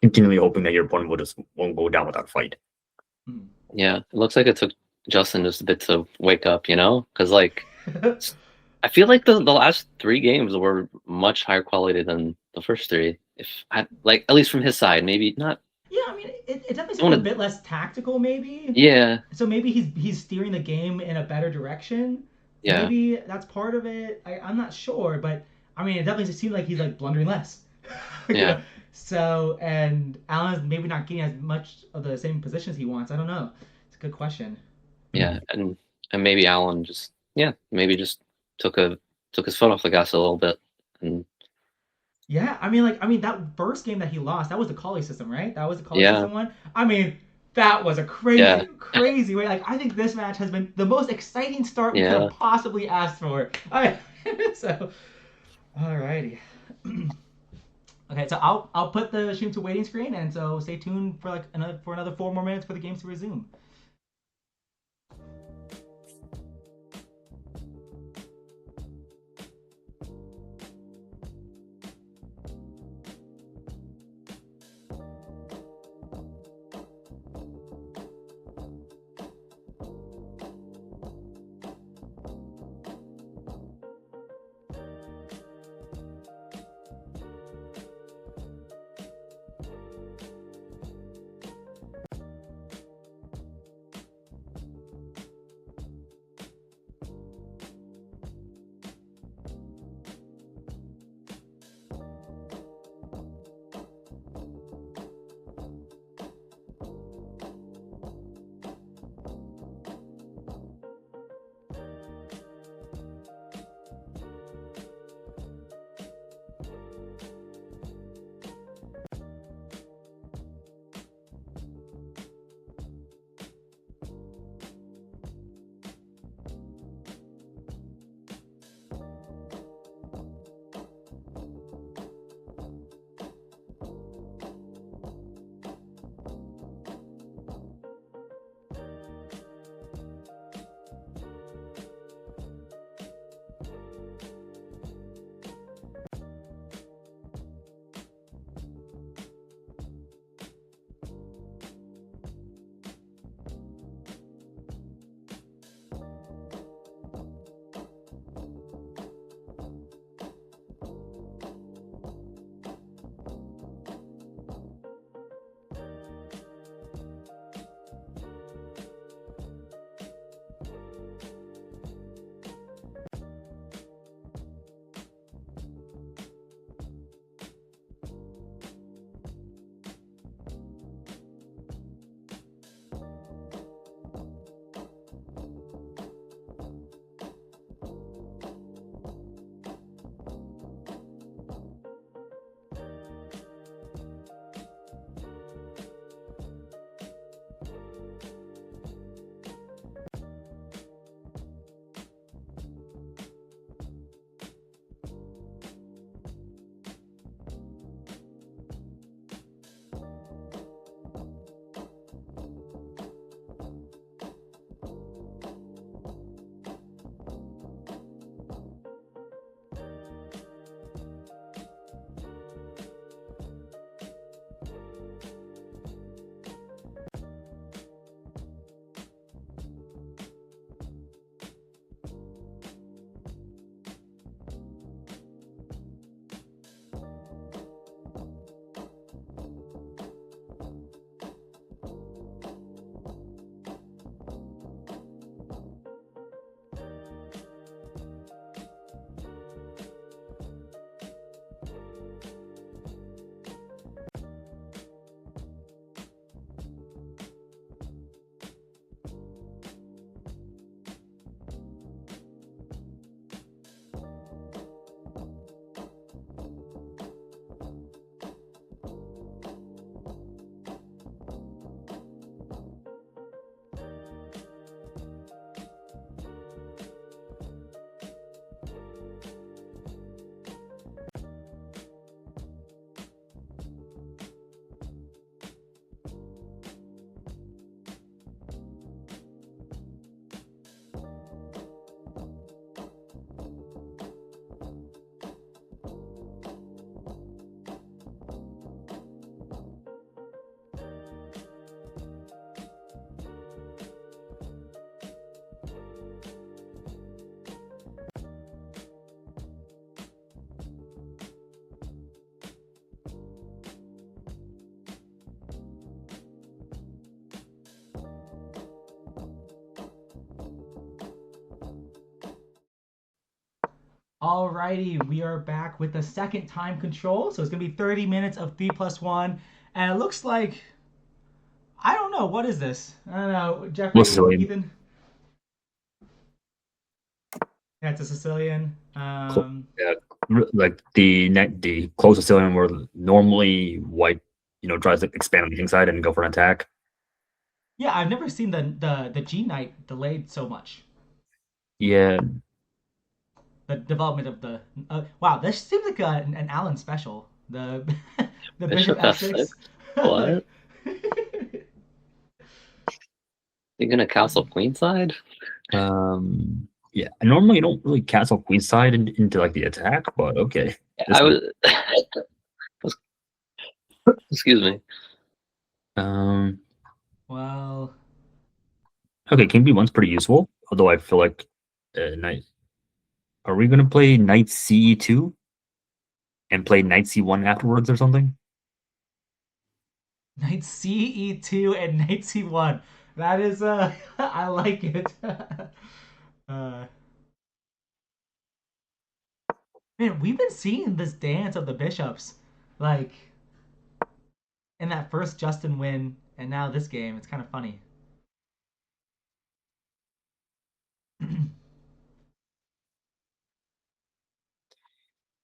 continually hoping that your opponent won't go down without a fight. Yeah, it looks like it took Justin just a bit to wake up, you know? Because, like, I feel like the last 3 games were much higher quality than the first 3. At least from his side, maybe not. Yeah, I mean, it definitely seems a bit less tactical, maybe. Yeah. So maybe he's steering the game in a better direction. Yeah. Maybe that's part of it. I'm not sure, but I mean, it definitely seems like he's like blundering less. Yeah. You know? So, and Alan's maybe not getting as much of the same positions he wants. I don't know. It's a good question. Yeah, and maybe Alan just took his foot off the gas a little bit. And Yeah, I mean that first game that he lost, that was the Collie system, right? That was the Collie Yeah. system one. I mean, that was a Yeah. crazy way. Like, I think this match has been the most exciting start we could Yeah. have possibly asked for. So, alrighty. Okay, so I'll put the stream to waiting screen, and so stay tuned for like another 4 more minutes for the games to resume. Alrighty, we are back with the second time control. So it's gonna be 30 minutes of 3+1, and it looks like I don't know what is this. I don't know, Well, Jeffrey, Sicilian. Ethan. Yeah, it's a Sicilian. Yeah, like the close Sicilian where normally white, tries to expand on the inside and go for an attack. Yeah, I've never seen the G Knight delayed so much. Yeah. The development of the wow, this seems like an Allen special. The the Bishop Bishop F6. F6. Like, What? You gonna castle queenside? Yeah. I normally don't really castle queenside into like the attack, but okay. This I one. was. Excuse me. Um. well, Okay, King B1's pretty useful. Although I feel like knight. Are we gonna play knight CE2 and play knight C1 afterwards or something? Knight CE2 and Knight C1. That is I like it. uh Man, we've been seeing this dance of the bishops like in that first Justin win and now this game. It's kind of funny.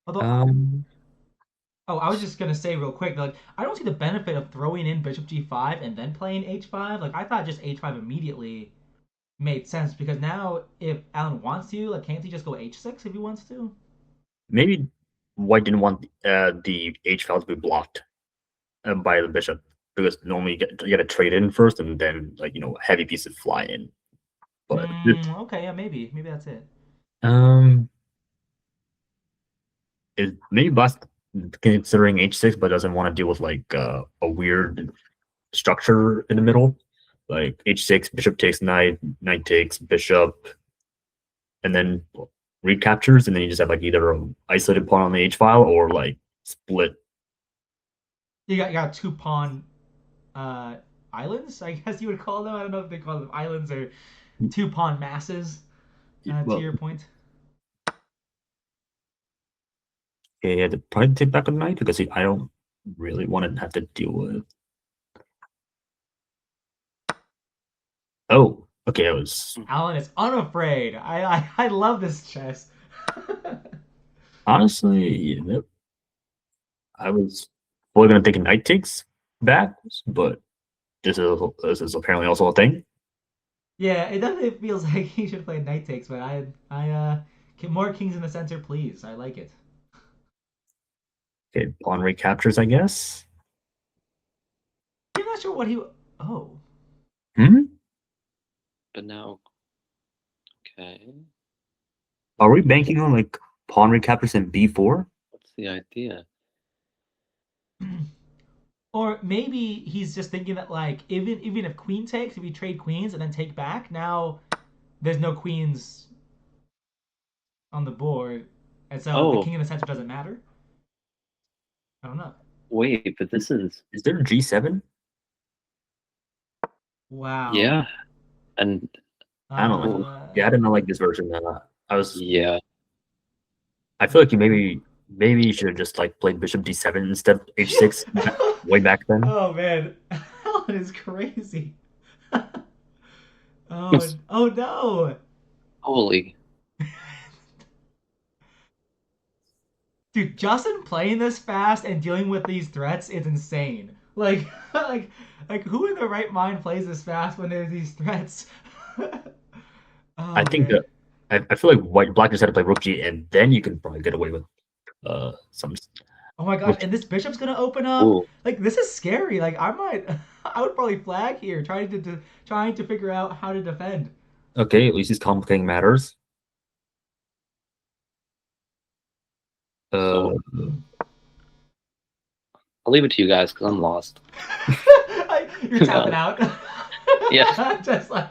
Although Um. oh, I was just gonna say real quick, like I don't see the benefit of throwing in Bishop G5 and then playing H5. Like I thought just H5 immediately made sense because now if Alan wants to, like can't he just go H6 if he wants to? Maybe white didn't want the H file to be blocked by the bishop because normally you get to trade in first and then like heavy pieces fly in. But Okay, yeah, maybe that's it. um, it maybe Black's considering H6, but doesn't want to deal with like a weird structure in the middle, like H6, bishop takes knight, knight takes bishop, and then recaptures, and then you just have like either an isolated pawn on the H file or like split. You got two pawn uh islands, I guess you would call them. I don't know if they call them islands or two pawn masses. To Well, your point. okay, yeah, probably take back a knight because I don't really want to have to deal with. Oh, okay, I was Alan is unafraid. I love this chess. honestly, I was probably gonna take a knight takes back, but this is apparently also a thing. Yeah, it definitely feels like he should play knight takes, but more kings in the center, please. I like it. Okay, pawn recaptures, I guess. I'm not sure what he. Oh, Hmm. But now, okay. Are we banking on like pawn recaptures in B4? What's the idea? or maybe he's just thinking that like even if queen takes, if we trade queens and then take back, now there's no queens on the board, and so the Oh, king in the center doesn't matter. I don't know. wait, but this is Is there a G7? Wow. yeah, and I don't know. Uh, Yeah, I didn't like this version. I was. yeah. I feel like maybe you should have just like played Bishop D7 instead of H6 way back then. oh man, Alan is crazy. Oh no, Holy, dude! Justin playing this fast and dealing with these threats is insane. Like, like who in their right mind plays this fast when there's these threats? I oh think man. that I feel like black just had to play Rook G, and then you can probably get away with some Oh my gosh, Rook. and this bishop's gonna open up. ooh, Like this is scary. Like I might, I would probably flag here, trying to figure out how to defend. Okay, at least he's complicating matters. Uh, so I'll leave it to you guys because I'm lost. You're tapping out. Yeah. Just like.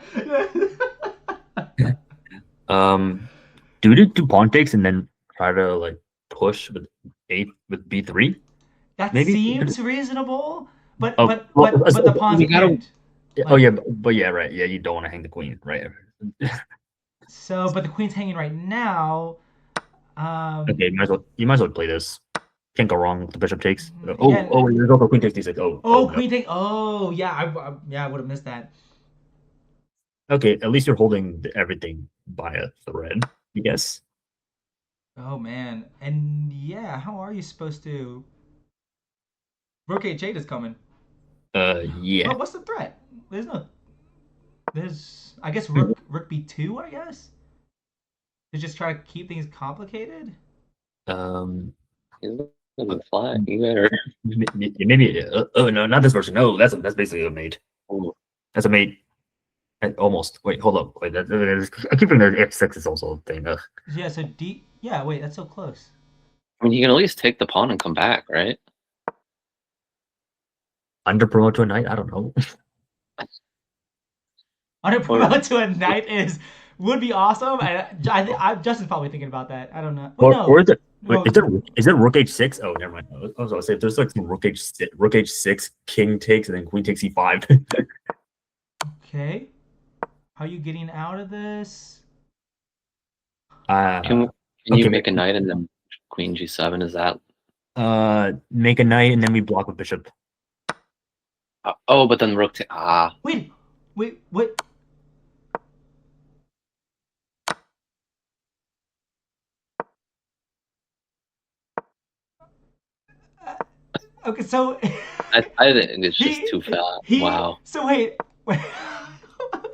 do we do pawn takes and then try to like push with B3? That Maybe. seems reasonable, but Oh, but well, but but the pawn's We gotta. pinned. oh Like yeah, but yeah, right. Yeah, you don't want to hang the queen, right? so, but the queen's hanging right now. Okay, you might as well play this. Can't go wrong with the bishop takes. Yeah. Wait, there's also queen takes d6. Oh, No. queen take. Oh, yeah. Yeah, I would have missed that. Okay, at least you're holding everything by a thread, I guess. Oh man. And yeah, how are you supposed to? Rook H8 is coming. Yeah. Well, what's the threat? There's no. There's. I guess Rook B2. I guess to just try to keep things complicated. Um, He's gonna fly. You better. maybe. Oh no, not this version. No, that's basically a mate. Ooh. That's a mate. Almost. Wait, hold up. Wait, I keep thinking that F6 is also a thing. Yeah. So D. Yeah. Wait. That's so close. I mean, you can at least take the pawn and come back, right? Under promote to a knight. I don't know. On a Or promote to a knight is would be awesome. I Justin's probably thinking about that. I don't know. Wait, Or no. is it? Wait, No. is it Rook H6? Oh, never mind. I was gonna say if there's like some Rook H6, King takes, and then Queen takes E5. Okay. How are you getting out of this? can uh, can you okay. make a knight and then queen g7? Is that? Make a knight, and then we block with bishop. Oh, but then rook to Wait. Wait. What? Uh, okay. So. I think it's just He too fast. he. Wow. So wait.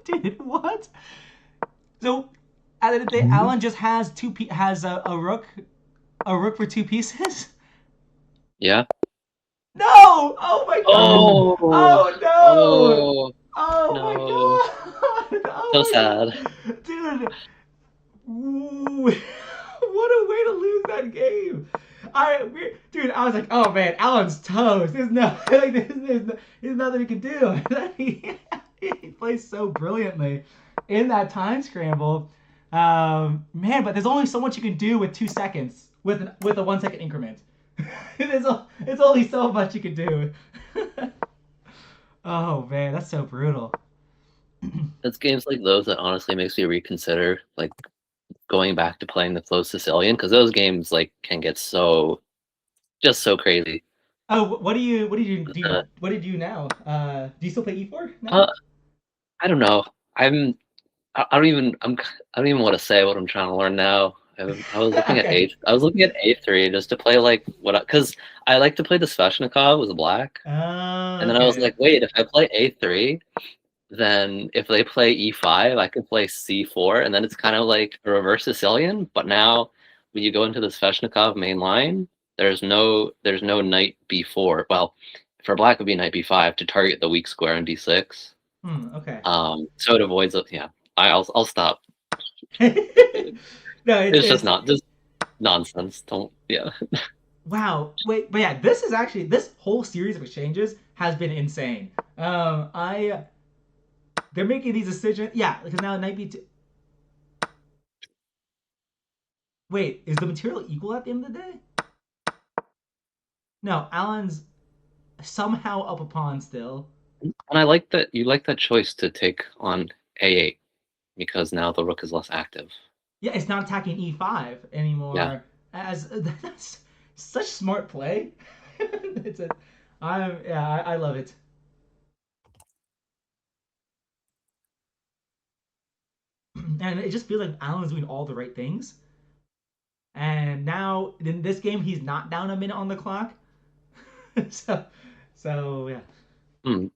Dude, what? So at the end of the day, Alan just has has a rook for two pieces. Yeah. No! Oh my god! Oh. Oh no! Oh Oh my no. god! So Oh my sad. god! Dude! Ooh, what a way to lose that game! Dude, I was like, oh man, Alan's toast. There's no, like, there's nothing he can do. He plays so brilliantly in that time scramble. Man, but there's only so much you can do with 2 seconds with a 1 second increment. It's only so much you can do. Oh man, that's so brutal. It's games like those that honestly makes me reconsider like going back to playing the close Sicilian because those games like can get so just so crazy. Oh, Uh, what do you do now? Do you still play E4 now? uh, I don't know. I don't even I don't even want to say what I'm trying to learn now. I was looking at Okay. A3 just to play like what because I like to play the Sveshnikov with black, and then I was Okay. like, wait, if I play A3, then if they play E5, I could play C4, and then it's kind of like a reverse Sicilian. But now, when you go into the Sveshnikov main line, there's no knight B4. Well, for black, it would be knight B5 to target the weak square on D6. Okay. So it avoids it. Yeah, I'll stop. No, It's just it's not just nonsense. Don't yeah. wow. Wait, but yeah, this is actually this whole series of exchanges has been insane. I they're making these decisions. Yeah, because now knight b2. Wait, is the material equal at the end of the day? No, Alan's somehow up a pawn still. And I like that you like that choice to take on A8 because now the rook is less active. Yeah, it's not attacking e5 Yeah, anymore. As that's such smart play. it's a, I love it. And it just feels like Alan's doing all the right things. And now in this game, he's not down a minute on the clock. so, so yeah. hmm.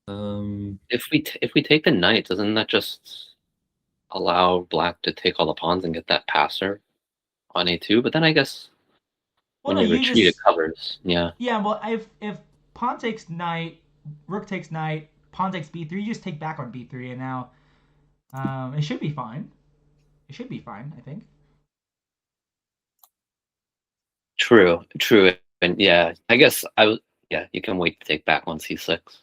Um, If we take the knight, doesn't that just allow black to take all the pawns and get that passer on A2? But then I guess Well, when no, you you retreat, it just covers. Yeah, yeah. Well, if pawn takes knight, rook takes knight, pawn takes b3, you just take back on b3, and now it should be fine. It should be fine, I think. true, and yeah, I guess I was. Yeah, you can wait to take back on C6.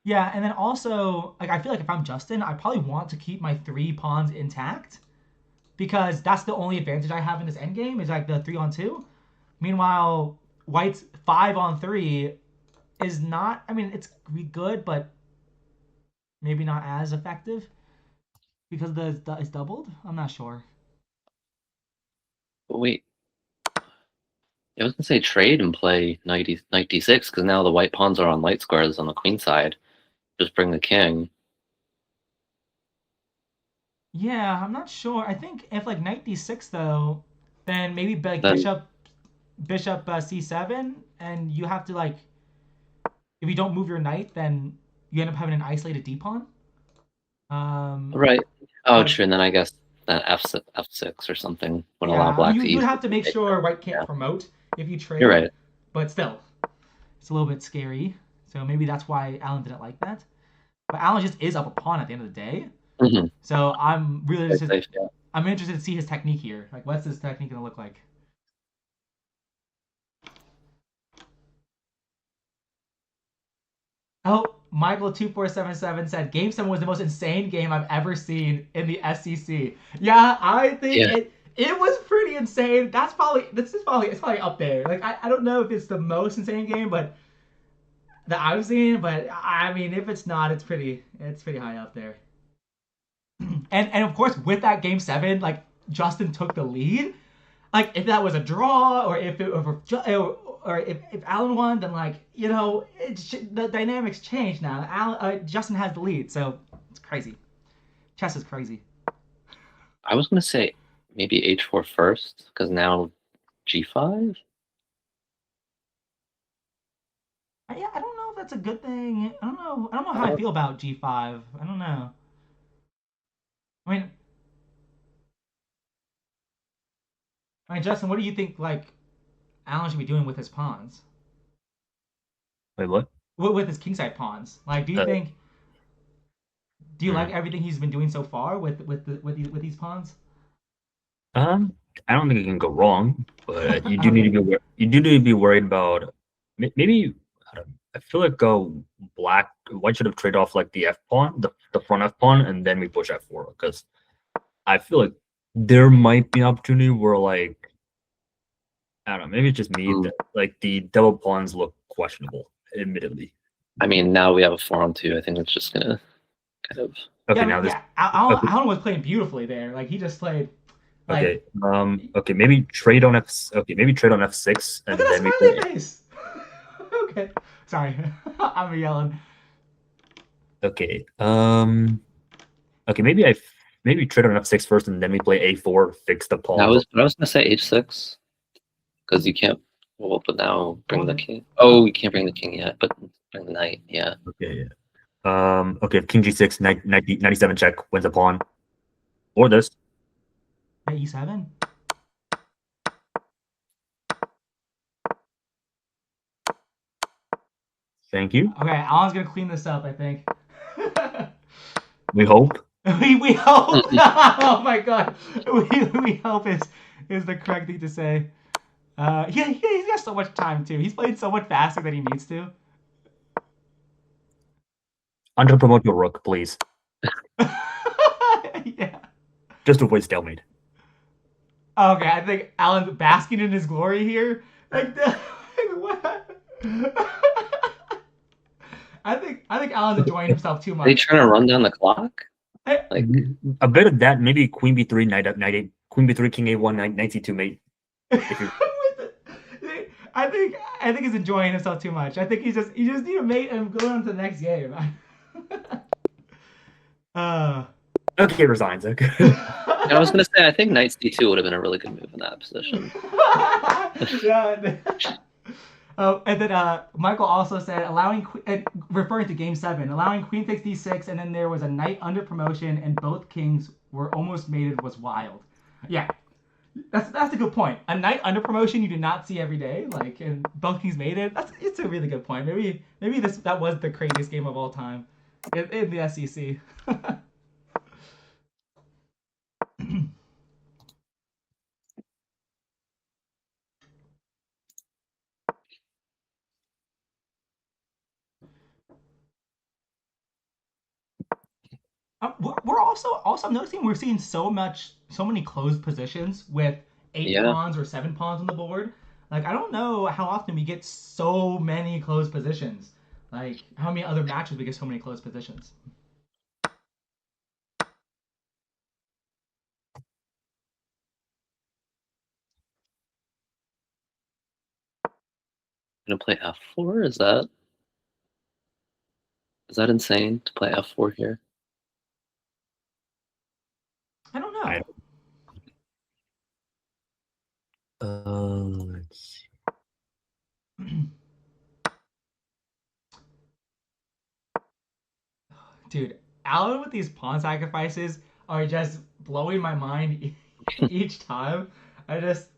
Yeah, and then also, like, I feel like if I'm Justin, I probably want to keep my three pawns intact because that's the only advantage I have in this endgame is like the 3-on-2. Meanwhile, White's 5-on-3 is not. I mean, it's good, but maybe not as effective because the it's doubled. I'm not sure. wait. I was gonna say trade and play 96 because now the white pawns are on light squares on the queen side. Just bring the king. Yeah, I'm not sure. I think if like knight d6 though, then maybe like Then bishop c7, and you have to like if you don't move your knight, then you end up having an isolated d pawn. right. Oh, But true. And then I guess then F6 or something would allow yeah, black to you would easily have to make take sure that. white can't Yeah, promote if you you're trade, right. but still, it's a little bit scary. So maybe that's why Alan didn't like that. But Alan just is up a pawn at the end of the day. Mm-hmm. So I'm really just Safe, yeah. I'm interested to see his technique here. Like, what's his technique gonna look like? Oh, Michael2477 said Game 7 was the most insane game I've ever seen in the SCC. Yeah, I think Yeah. it was pretty insane. It's probably up there. Like I don't know if it's the most insane game, but that I've seen, but I mean if it's not, it's pretty high up there. And of course with that Game 7, like Justin took the lead. Like if that was a draw or if Allen won, then like the dynamics change now. Justin has the lead, so it's crazy. Chess is crazy. I was gonna say maybe H4 first because now G5. Yeah, I don't know if that's a good thing. I don't know. I don't know how I feel about G5. I don't know. I mean, Justin, what do you think? Like Allen should be doing with his pawns, Wait, what? with his kingside pawns. Like, Uh, do you like hmm. everything he's been doing so far with these pawns? Um, I don't think it can go wrong, but you do need Okay. to you do need to be worried about maybe. I feel like white should have traded off like the F pawn, the front F pawn, and then we push F4 because I feel like there might be an opportunity where like I don't know, maybe it's just me Mm. that like the double pawns look questionable, admittedly. I mean, now we have a 4-on-2. I think it's just gonna kind of. Okay, Yeah, I mean, now this. yeah, Okay, Allen was playing beautifully there. Like he just played like okay. Okay, maybe trade on F. Okay, maybe trade on F6, look at and that then we smiley play. face. Okay, sorry, I'm yelling. Okay. Okay, maybe trade on F6 first, and then we play A4, fix the I pawns. was, but I was gonna say H6 because you can't. Well, but now bring the Well, king. Oh, we can't bring the king yet, but bring the knight. Yeah. Okay, yeah. Okay, King G6, 97 check, wins a pawn. Or this. E7. Thank you. Okay, Alan's gonna clean this up. I think. We hope. We hope. Oh my god. We hope is the correct thing to say. He's got so much time too. He's played so much faster than he needs to. Under promote your rook, please. Yeah. Just to avoid stalemate. Okay, I think Alan's basking in his glory here. Like, what? I think Alan's enjoying himself too Are they much. trying to run down the clock? Like, A bit of that, maybe Queen B3, knight 8, Queen B3, King A1, knight C2 mate. If you I think he's enjoying himself too much. I think he just need a mate and go on to the next game. uh, Okay, resigns. Okay. I was gonna say, I think knight C2 would have been a really good move in that position. Yeah. Oh, and then Michael also said referring to Game 7, allowing Queen takes D6, and then there was a knight under promotion, and both kings were almost mated was wild. Yeah, that's a good point. A knight under promotion you do not see every day, like and both kings mated. It's a really good point. Maybe that was the craziest game of all time in the SCC. We're also noticing we're seeing so many closed positions with eight Yeah. pawns or seven pawns on the board. Like I don't know how often we get so many closed positions. Like how many other matches we get so many closed positions. Gonna play f4? Is that insane to play f4 here? I don't know. I let's see. Dude, Alan with these pawn sacrifices are just blowing my mind each time. I just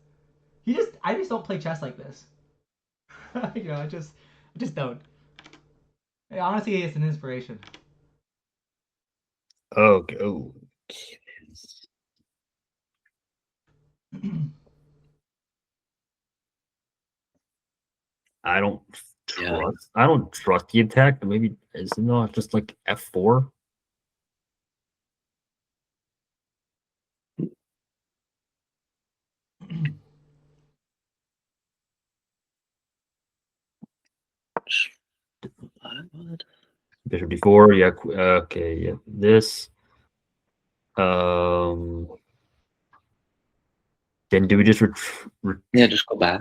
don't play chess like this. I just don't. Honestly, it's an inspiration. Okay. Oh. I don't Yeah. trust. I don't trust the attack. Maybe it's not just like f4. Bishop d4. Yeah. Okay. Yeah. This. Then do we just Yeah, just go back.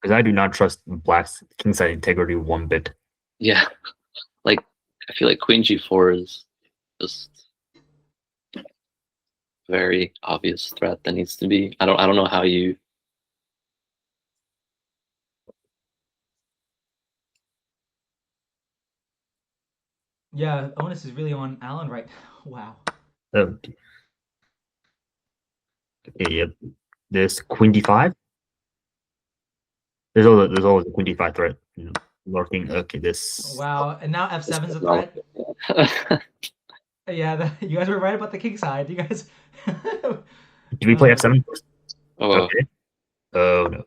because I do not trust Black's kingside integrity one bit. Yeah, like I feel like Queen G4 is just a very obvious threat that needs to be. I don't know how you. Yeah, onus is really on Alan right now. Wow. Okay. Yep. This Queen d5. There's always a Queen d5 threat. Lurking. Okay. This. Wow, and now f7 is a threat. Yeah, you guys were right about the king side. You guys. Do we play f7 first? Oh, Okay. Oh no.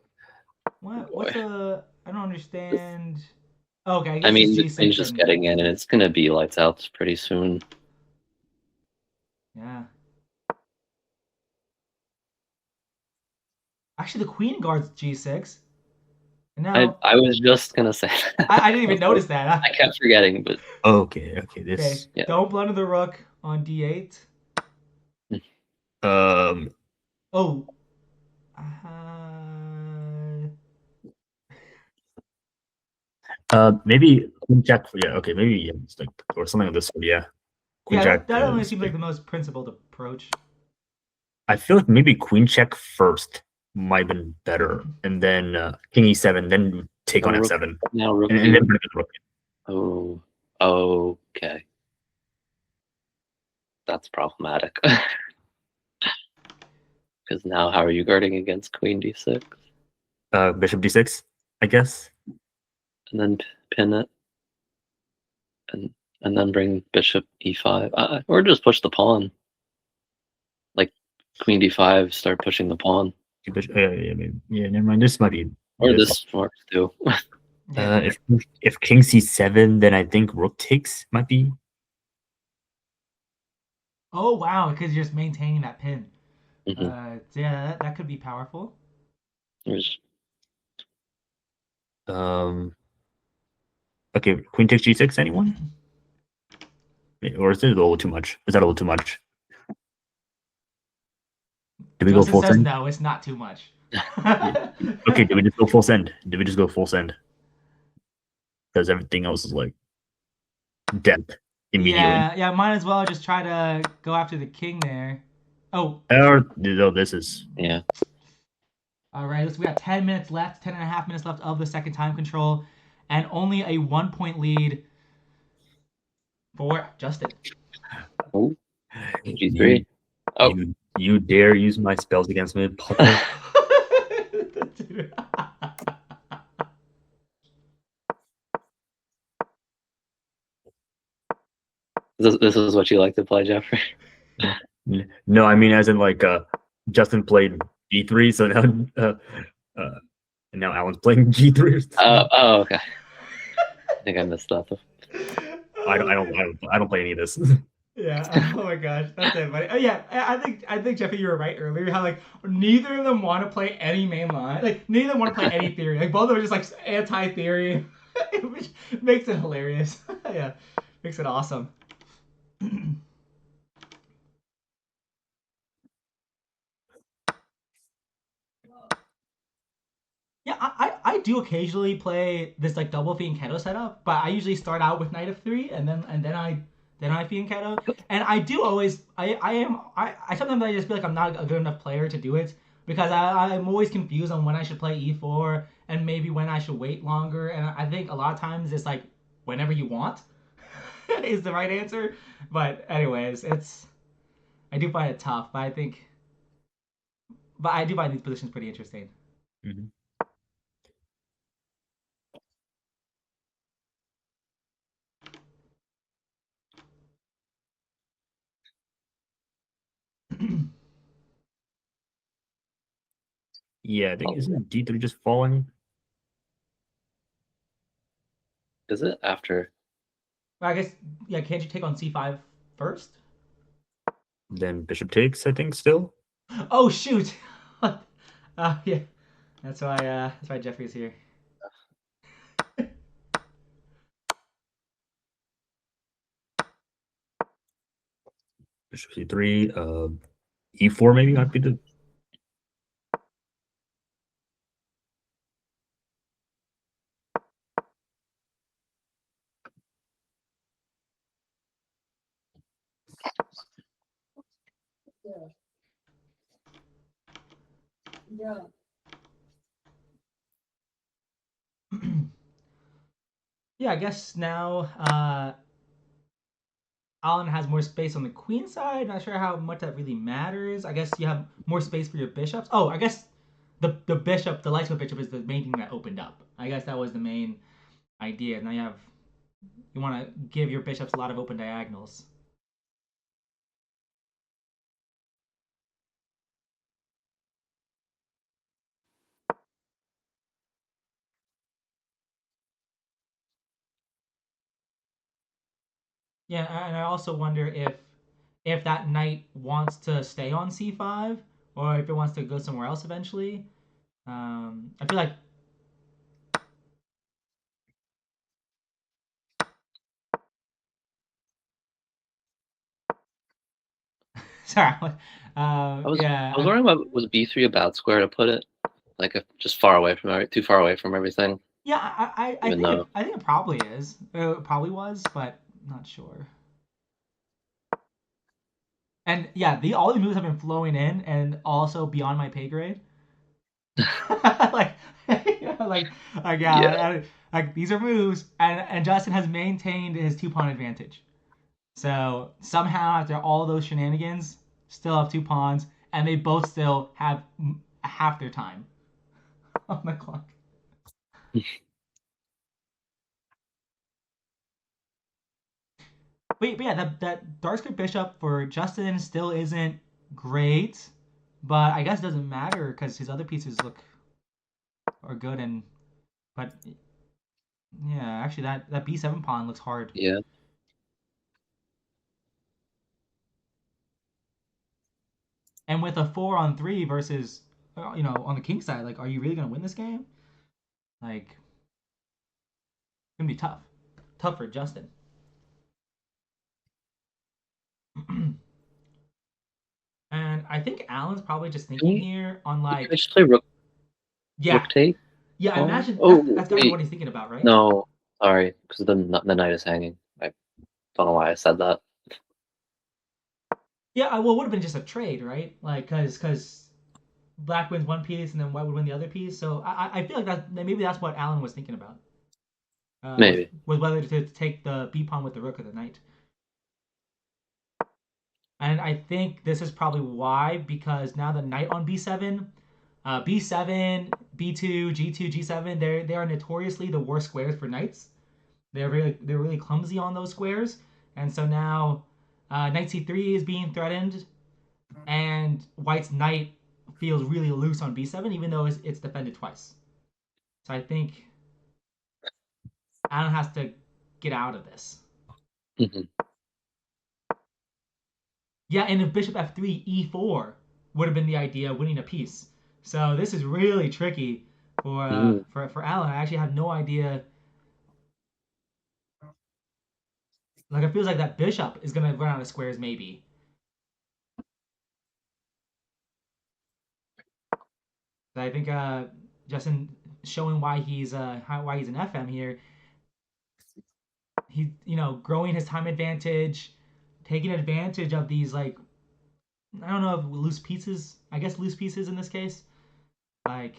What's a? I don't understand. Okay, I guess I mean, the it's Queen's g6 just and getting in, and it's gonna be lights out pretty soon. yeah. Actually, the queen guards g6. And now I was just gonna say that. I didn't even notice that. I kept forgetting, but Okay. This. Okay, yeah. don't blunder the rook on d8. Um. Oh. Maybe Queen Jack. Yeah. Okay. Maybe yeah, it's like or something like this. Yeah. Queen Yeah, Jack. that only seems like the most principled approach. I feel like maybe Queen check first might have been better, and then King e7, then take on Rook, f7, now rook. and then bring the rook. Oh, okay. That's problematic. Because now, how are you guarding against Queen d6? Bishop d6, I guess. And then pin it, and then bring Bishop e5, or just push the pawn. Like Queen d5, start pushing the pawn. Yeah, never mind. This might be. Or this works too. Yeah. If King c7, then I think Rook takes might be. Oh wow, because you're just maintaining that pin. Mm-hmm. So yeah, that could be powerful. Okay, Queen takes g6. Anyone? Or is it a little too much? Is that a little too much? Do we Joseph go full says send? no, it's not too much. Okay, do we just go full send? Do we just go full send? Because everything else is like depth immediately. Yeah, might as well just try to go after the king there. Oh. Or no, this is Yeah. All right, so we got 10 minutes left, 10 and a half minutes left of the second time control, and only a 1-point lead for Justin. Oh, g3. Oh, you dare use my spells against me, this is what you like to play, Jeffrey? No, I mean as in like Justin played g3, so now and now Alan's playing g3. Oh, okay. I think I missed that. I don't play any of this. Yeah. Oh my gosh, that's it, buddy. Yeah, I think Jeffy, you were right earlier. How like neither of them want to play any main line. Like neither of them want to play any theory. Like both of them are just like anti-theory, which makes it hilarious. Yeah, makes it awesome. Yeah, I do occasionally play this like double fianchetto setup, but I usually start out with knight of three, and then I fianchetto, and I do always I sometimes I just feel like I'm not a good enough player to do it because I'm always confused on when I should play e4 and maybe when I should wait longer, and I think a lot of times it's like whenever you want is the right answer. But anyways, I do find it tough, but I do find these positions pretty interesting. Mhm. Yeah, I think Oh, isn't D3 just falling? is it after? Well, I guess yeah. Can't you take on c5 first? Then bishop takes, I think, still. Oh shoot! Yeah, that's why Jeffrey's here. Bishop C3, E4 maybe might be the Yeah, I guess now Alan has more space on the queen side. Not sure how much that really matters. I guess you have more space for your bishops. Oh, I guess the bishop, the light square bishop, is the main thing that opened up. I guess that was the main idea. Now you want to give your bishops a lot of open diagonals. Yeah, and I also wonder if that knight wants to stay on c5 or if it wants to go somewhere else eventually. I feel like sorry. I was Yeah, I was wondering, what was B3 a bad square to put it? Like, just far away from too far away from everything. yeah. I Even think though, it probably is. It probably was, but not sure. And yeah, the all the moves have been flowing in and also beyond my pay grade. like, yeah, yeah, like these are moves, and Justin has maintained his 2 pawn advantage. So somehow after all those shenanigans, still have 2 pawns, and they both still have half their time on the clock. But yeah, that dark square bishop for Justin still isn't great, but I guess it doesn't matter because his other pieces are good and but yeah, actually that b7 pawn looks hard. yeah. And with a 4-on-3 versus on the king side, like, are you really gonna win this game? Like, it's gonna be tough for Justin. And I think Alan's probably just Can thinking we here on can I like, just play yeah, rook take yeah. I pawn? imagine Oh that's gotta be wait, what he's thinking about, right? no, sorry, because the knight is hanging. I don't know why I said that. Yeah, well, it would have been just a trade, right? Like, cause black wins one piece and then white would win the other piece. So I feel like maybe that's what Alan was thinking about. With Maybe. whether to take the b pawn with the rook or the knight. And I think this is probably why, because now the knight on b7, b7, b2, g2, g7, they are notoriously the worst squares for knights. They're really clumsy on those squares, and so now knight c3 is being threatened, and white's knight feels really loose on b7, even though it's defended twice. So I think Alan has to get out of this. Hmm. Yeah, and if bishop f3, e4 would have been the idea, winning a piece. So this is really tricky for Alan. I actually have no idea. Like it feels like that bishop is gonna run out of squares maybe. So I think Justin showing why he's an FM here. He's growing his time advantage, taking advantage of these like I don't know if loose pieces. I guess loose pieces in this case. Like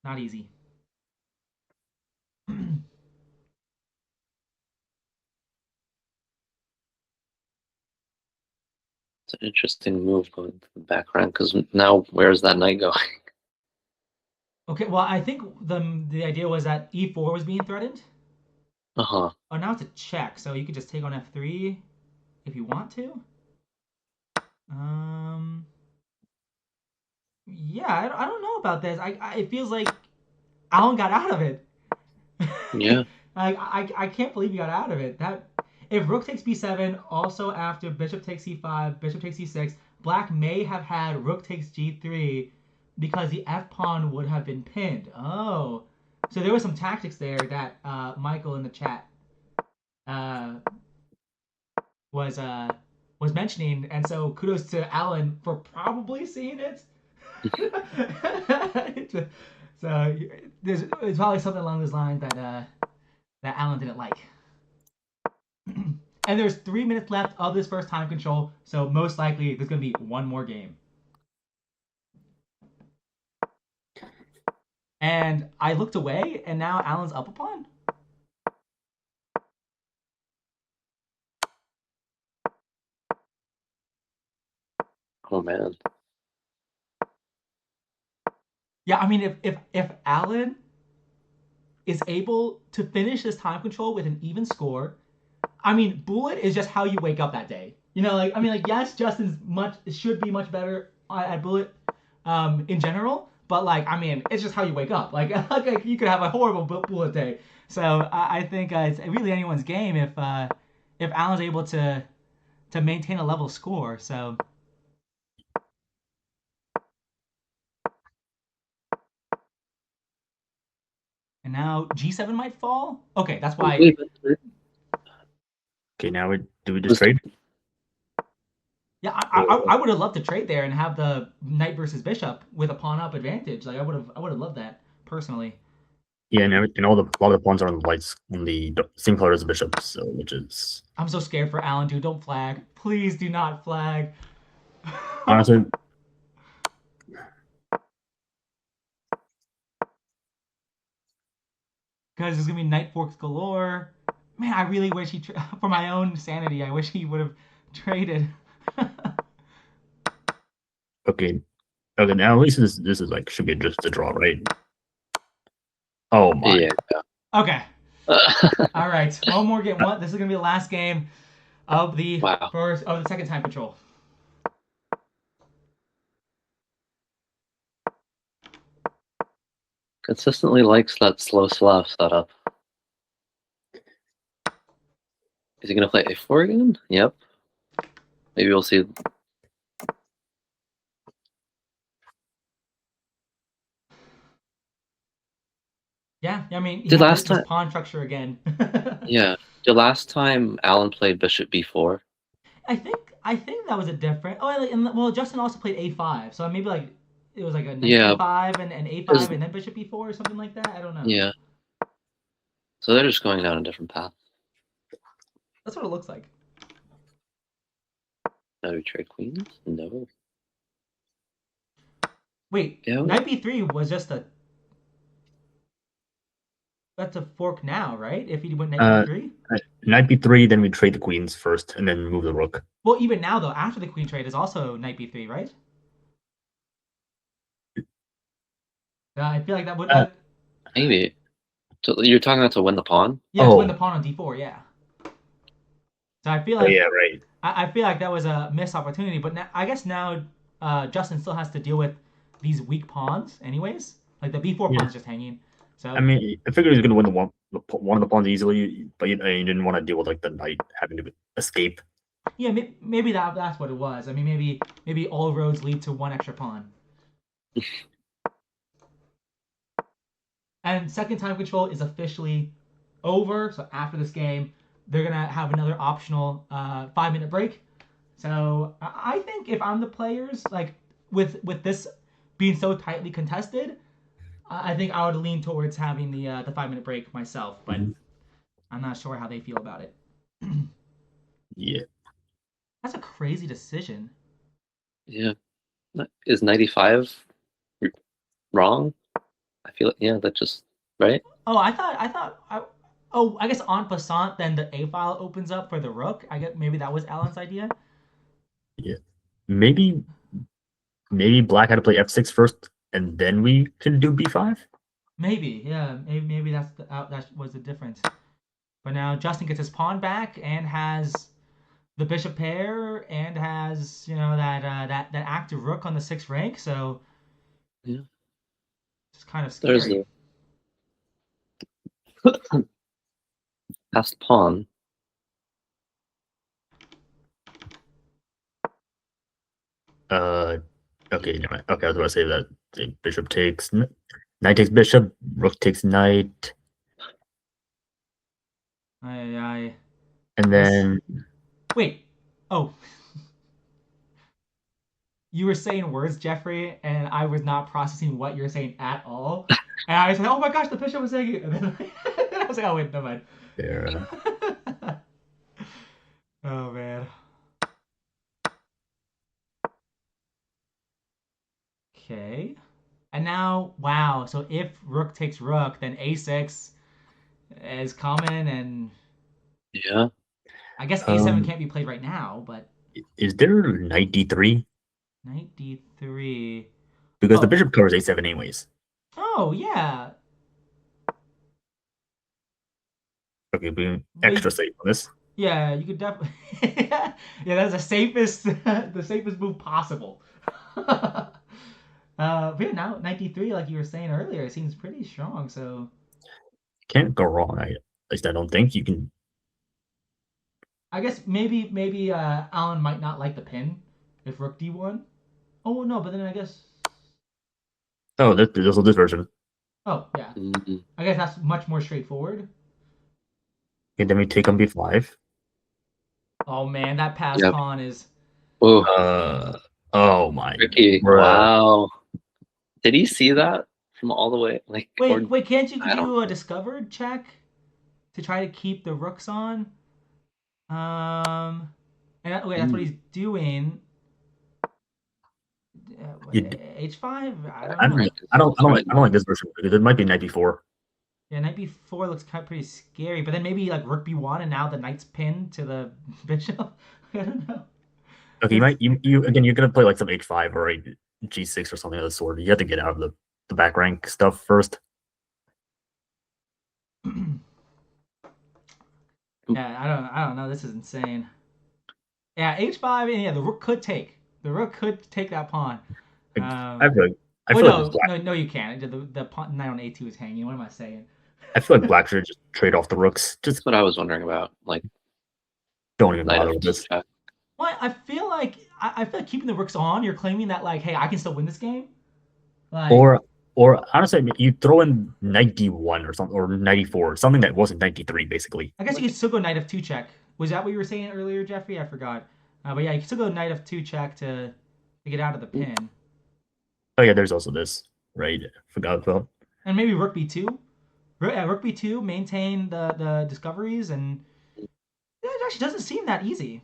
not easy. It's an interesting move going to the background because now where's that knight going? Okay, well I think the idea was that e4 was being threatened. Uh-huh. Oh, now it's a check, so you could just take on f3 if you want to. Um, yeah, I don't know about this. It feels like Alan got out of it. Yeah. I can't believe he got out of it. That if rook takes b7, also after bishop takes c5, bishop takes c6, black may have had rook takes g3 because the f pawn would have been pinned. Oh, so there was some tactics there that Michael in the chat uh, was uh, was mentioning, and so kudos to Alan for probably seeing it. So it's probably something along those lines that Alan didn't like. And there's 3 minutes left of this first time control, so most likely there's gonna be one more game. And I looked away, and now Alan's up a pawn. Oh man. Yeah, I mean, if Alan is able to finish this time control with an even score, I mean, Bullet is just how you wake up that day. Like I mean, like yes, Justin's should be much better at Bullet in general, but like I mean, it's just how you wake up. Like you could have a horrible Bullet day. So I think it's really anyone's game if Alan's able to maintain a level score. So. And now G7 might fall. Okay, that's why. Okay, now do we just trade? Yeah, I would have loved to trade there and have the knight versus bishop with a pawn up advantage. Like I would have loved that personally. Yeah, and a lot of the pawns are on the lights on the same color as the bishop, so which is I'm so scared for Alan, dude. Don't flag. Please do not flag. honestly. Because there's gonna be knight forks galore. Man, I really wish for my own sanity, I wish he would have traded. Okay. Okay, now at least this is like should be just a draw, right? Oh my. Yeah. Okay. All right. One more game. This is gonna be the last game of the Wow. of the second time control. Consistently likes that slow Slav setup. Is he gonna play a4 again? Yep. Maybe we'll see. Yeah, I mean, he Did had last this time? pawn structure again. Yeah. The last time Alan played bishop b4. I think that was a different. Oh, well, Justin also played a5, so maybe like it was like a knight Yeah. a5 and a5 and then bishop e4 or something like that. I don't know. Yeah. So they're just going down a different path. That's what it looks like. Now do we trade queens? No. Wait, Yeah. knight b3 was just that's a fork now, right? If he went knight b3. Knight b3, then we trade the queens first, and then move the rook. Well, even now though, after the queen trade is also knight b3, right? I feel like that would. Maybe. So you're talking about to win the pawn? Yeah, to win the pawn on d4. Yeah. So I feel like. Oh, yeah, right. I feel like that was a missed opportunity, but now, I guess now Justin still has to deal with these weak pawns, anyways. Like the b4 pawn's just hanging. So I mean, I figured he was going to win one of the pawns easily, but you didn't want to deal with like the knight having to escape. yeah, maybe that's what it was. I mean, maybe all roads lead to one extra pawn. And second time control is officially over. So after this game, they're gonna have another optional 5-minute break. So I think if I'm the players, like with this being so tightly contested, I think I would lean towards having the 5-minute break myself. But Mhm. I'm not sure how they feel about it. Yeah. That's a crazy decision. Yeah. Is 95 wrong? I feel like, yeah, that just right. Oh, oh, I guess en passant, then the A file opens up for the rook. I guess maybe that was Alan's idea. Yeah. Maybe black had to play f6 first, and then we can do b5. Maybe, yeah, maybe that was the difference. But now Justin gets his pawn back and has the bishop pair and has that active rook on the sixth rank. So Yeah. it's kind of There's scary. the passed pawn. Okay, never mind. Okay, I was about to say that bishop takes knight takes bishop, rook takes knight, I and this then wait. Oh, you were saying words, Jeffrey, and I was not processing what you're saying at all. And I said, "Oh my gosh, the bishop was saying it." And then I was like, "Oh wait, never mind." there. Oh man. Okay. And now, wow. So if rook takes rook, then a6 is common, and Yeah. I guess a7 Um, can't be played right now, but is there knight d3? knight d3. Because the Oh, bishop covers a7 anyways. oh yeah. Okay, being But extra safe on this. yeah, you could definitely. Yeah, that's the safest, the safest move possible. But yeah, now knight d3, like you were saying earlier, it seems pretty strong. So Can't go wrong. At least I don't think you can. I guess maybe Alan might not like the pin if rook d1. Oh no, but then I guess. Oh, there's also this version. Oh yeah, Mm, I guess that's much more straightforward. Okay, then we take on b5. Oh man, that pass yep. pawn is. Oh, Uh, oh my, tricky. bruh. Wow. Did he see that from all the way? Like, or Wait, can't you I don't do a know. discovered check to try to keep the rooks on? Um, and wait, that's what Mm. he's doing. You, H5? I don't I, know. Right. This might I don't like this version because it might be knight b4. Yeah, knight b4 looks kind of pretty scary, but then maybe like rook b1 and now the knight's pinned to the bishop. I don't know. Okay, It's you again. You're gonna play like some h5 or a g6 or something of the sort. You have to get out of the back rank stuff first. yeah, I don't know. This is insane. Yeah, h5 and yeah, the rook could take. The rook could take that pawn. Like, I Um, feel like I wait, feel like this black. no, you can't. The pawn knight on a2 is hanging. What am I saying? I feel like black should just trade off the rooks. Just That's what I was wondering about. Like, don't even knight bother with f2 this. check. Well, I feel like keeping the rooks on. You're claiming that like, hey, I can still win this game. Like, Or honestly, I mean, you throw in knight d1 or something, or knight e4, something that wasn't knight d3, basically. I guess you Like, could still go knight f2 check. Was that what you were saying earlier, Jeffrey? I forgot. But yeah, you can still go knight f2 check to get out of the pin, Oh yeah, there's also this, right? Forgot about. and maybe rook b2. Rook b2 maintain the discoveries, and yeah, it actually doesn't seem that easy.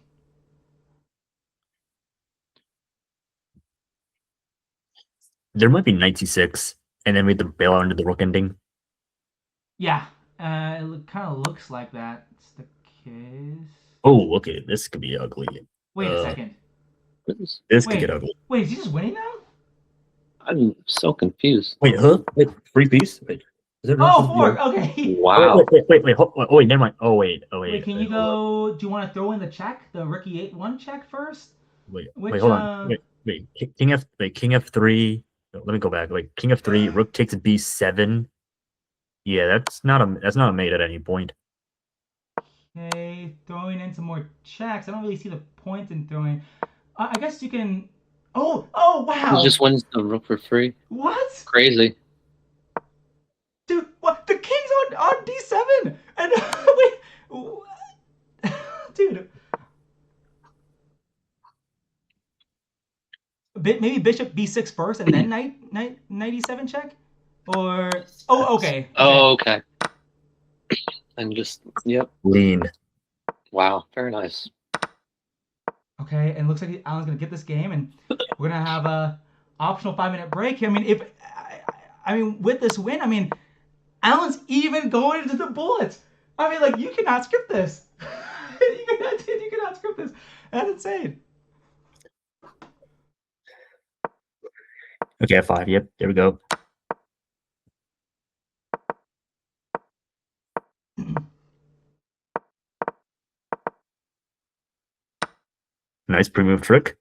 There might be knight c6, and then we have to bail out into the rook ending. Yeah, it kind of looks like that's the case. Oh, okay, this could be ugly. Wait a Uh, second. this could get Wait, ugly. is he just winning now? I'm so confused. Wait, huh? Wait, free piece? Wait, is it not Oh, supposed to be? four. Okay. Wow. Oh, wait, never mind. Wait, can you Hold up. go? Do you want to throw in the check, the rookie 8-1 check first? Wait, Which hold on. King f3. No, let me go back. Wait, king f3, rook takes b7. Yeah, that's not a mate at any point. Okay, throwing in some more checks. I don't really see the point in throwing. I guess you can. Oh, He wow. just wins the rook for free. What? Crazy. Dude, what? The king's on D7. And wait, Dude. Maybe bishop b6 first and then knight 97 check? Or... Oh, okay. Oh, okay. And just, yep. Lean. Wow, very nice. Okay, and it looks like Alan's going to get this game, and we're going to have a optional 5-minute break. I mean, with this win, I mean, Alan's even going into the bullets. I mean, like, you cannot script this. You cannot script this. That's insane. Okay, F5. Yep, there we go. Nice pre-move trick.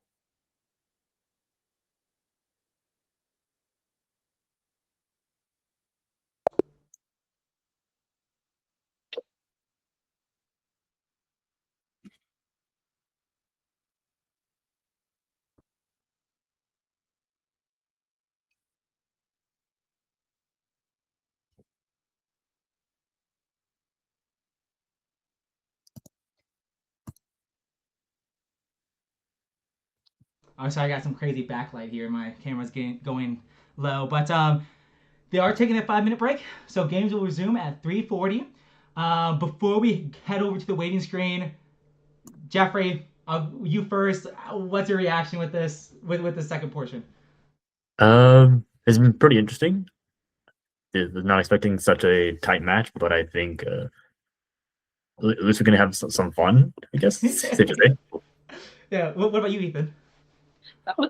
Oh, sorry, I got some crazy backlight here. My camera's going low, but they are taking a 5-minute break, so games will resume at 3:40. Before we head over to the waiting screen, Jeffrey, you first. What's your reaction with this with the second portion? It's been pretty interesting. Not expecting such a tight match, but I think at least we're gonna have some fun. I guess safe to say. Yeah. What about you, Ethan?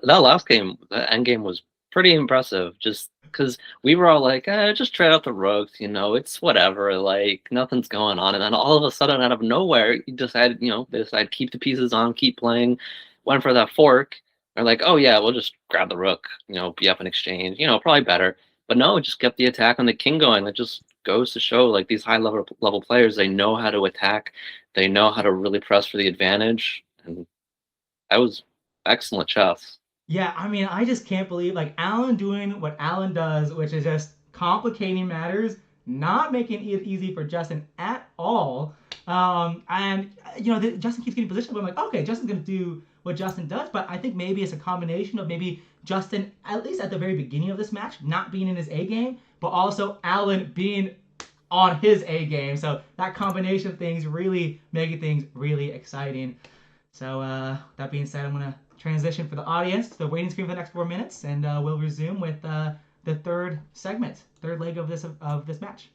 That last game, the end game was pretty impressive. Just because we were all like, just trade out the rooks, it's whatever, like nothing's going on. And then all of a sudden, out of nowhere, they decide keep the pieces on, keep playing. Went for that fork. They're like, oh yeah, we'll just grab the rook, be up in exchange, probably better. But no, it just kept the attack on the king going. It just goes to show, like, these high level players, they know how to attack, they know how to really press for the advantage, and that was excellent chess. Yeah, I mean, I just can't believe like Alan doing what Alan does, which is just complicating matters, not making it easy for Justin at all. And Justin keeps getting positioned, but I'm like, okay, Justin's gonna do what Justin does, but I think maybe it's a combination of maybe Justin, at least at the very beginning of this match, not being in his A game, but also Alan being on his A game. So that combination of things really making things really exciting. So that being said, I'm gonna transition for the audience to the waiting screen for the next 4 minutes, and we'll resume with the third segment, third leg of this match.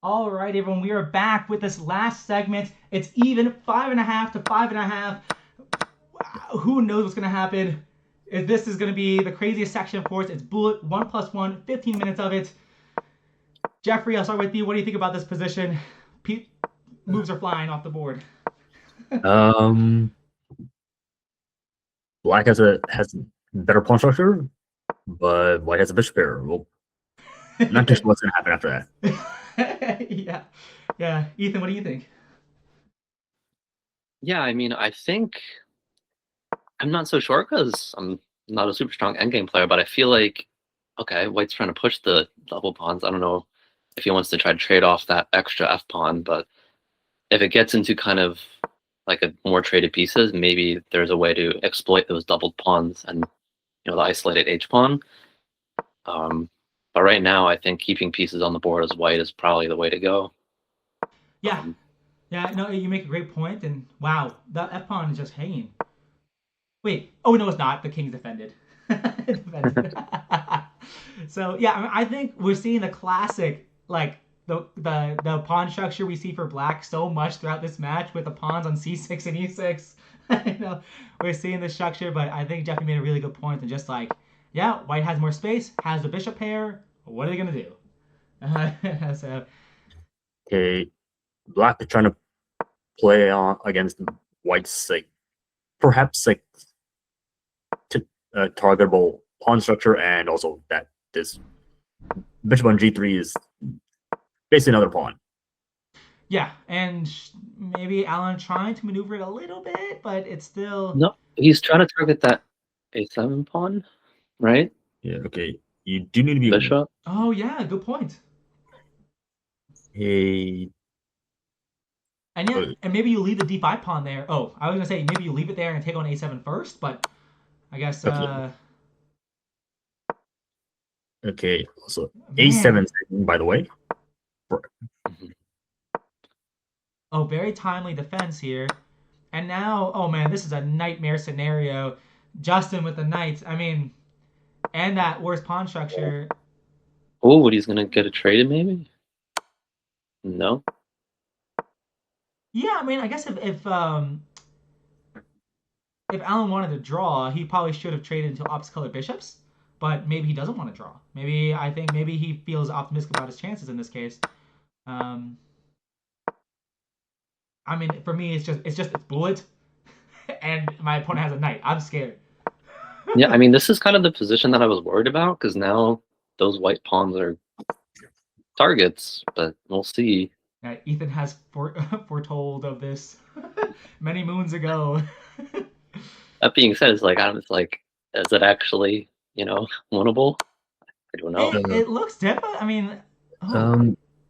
All right, everyone, we are back with this last segment. It's even 5.5 to 5.5. Who knows what's going to happen? This is going to be the craziest section, of course. It's bullet 1+1, 15 minutes of it. Jeffrey, I'll start with you. What do you think about this position? Moves are flying off the board. Um, Black has better pawn structure, but White has a bishop pair. Well, not too sure what's gonna happen after that. Yeah. Ethan, what do you think? Yeah, I mean, I think I'm not so sure because I'm not a super strong endgame player, but I feel like okay, White's trying to push the double pawns. I don't know if he wants to try to trade off that extra F pawn, but if it gets into kind of like a more traded pieces, maybe there's a way to exploit those doubled pawns and the isolated H pawn. But right now, I think keeping pieces on the board as White is probably the way to go. Yeah, no, you make a great point, and wow, that F pawn is just hanging. Wait, oh no, it's not. The king's defended. So yeah, I think we're seeing the classic like the pawn structure we see for black so much throughout this match with the pawns on c6 and e6. We're seeing the structure, but I think Jeffy made a really good point and just like, yeah, white has more space, has the bishop pair. What are they gonna do? So Okay, Black is trying to play on against White's like perhaps like targetable pawn structure, and also that this bishop on g3 is basically another pawn. Yeah, and maybe Alan trying to maneuver it a little bit, but it's still no. He's trying to target that a7 pawn, right? Yeah. Okay. You do need to be bishop. Oh yeah, good point. A And yeah, and maybe you leave the d5 pawn there. Oh, I was gonna say maybe you leave it there and take on a7 first, but I guess okay. Also, man. a7, by the way. Oh, very timely defense here. And now, oh man, this is a nightmare scenario. Justin with the knights. I mean, and that worst pawn structure. Oh, what he's gonna get it traded maybe? No. Yeah, I mean, I guess if Alan wanted to draw, he probably should have traded into opposite color bishops. But maybe he doesn't want to draw. Maybe he feels optimistic about his chances in this case. Um, I mean, for me, it's bullet, and my opponent has a knight. I'm scared. Yeah, I mean, this is kind of the position that I was worried about because now those white pawns are targets, but we'll see. Ethan has foretold of this many moons ago. That being said, it's like is it actually winnable? I don't know. It looks different. I mean,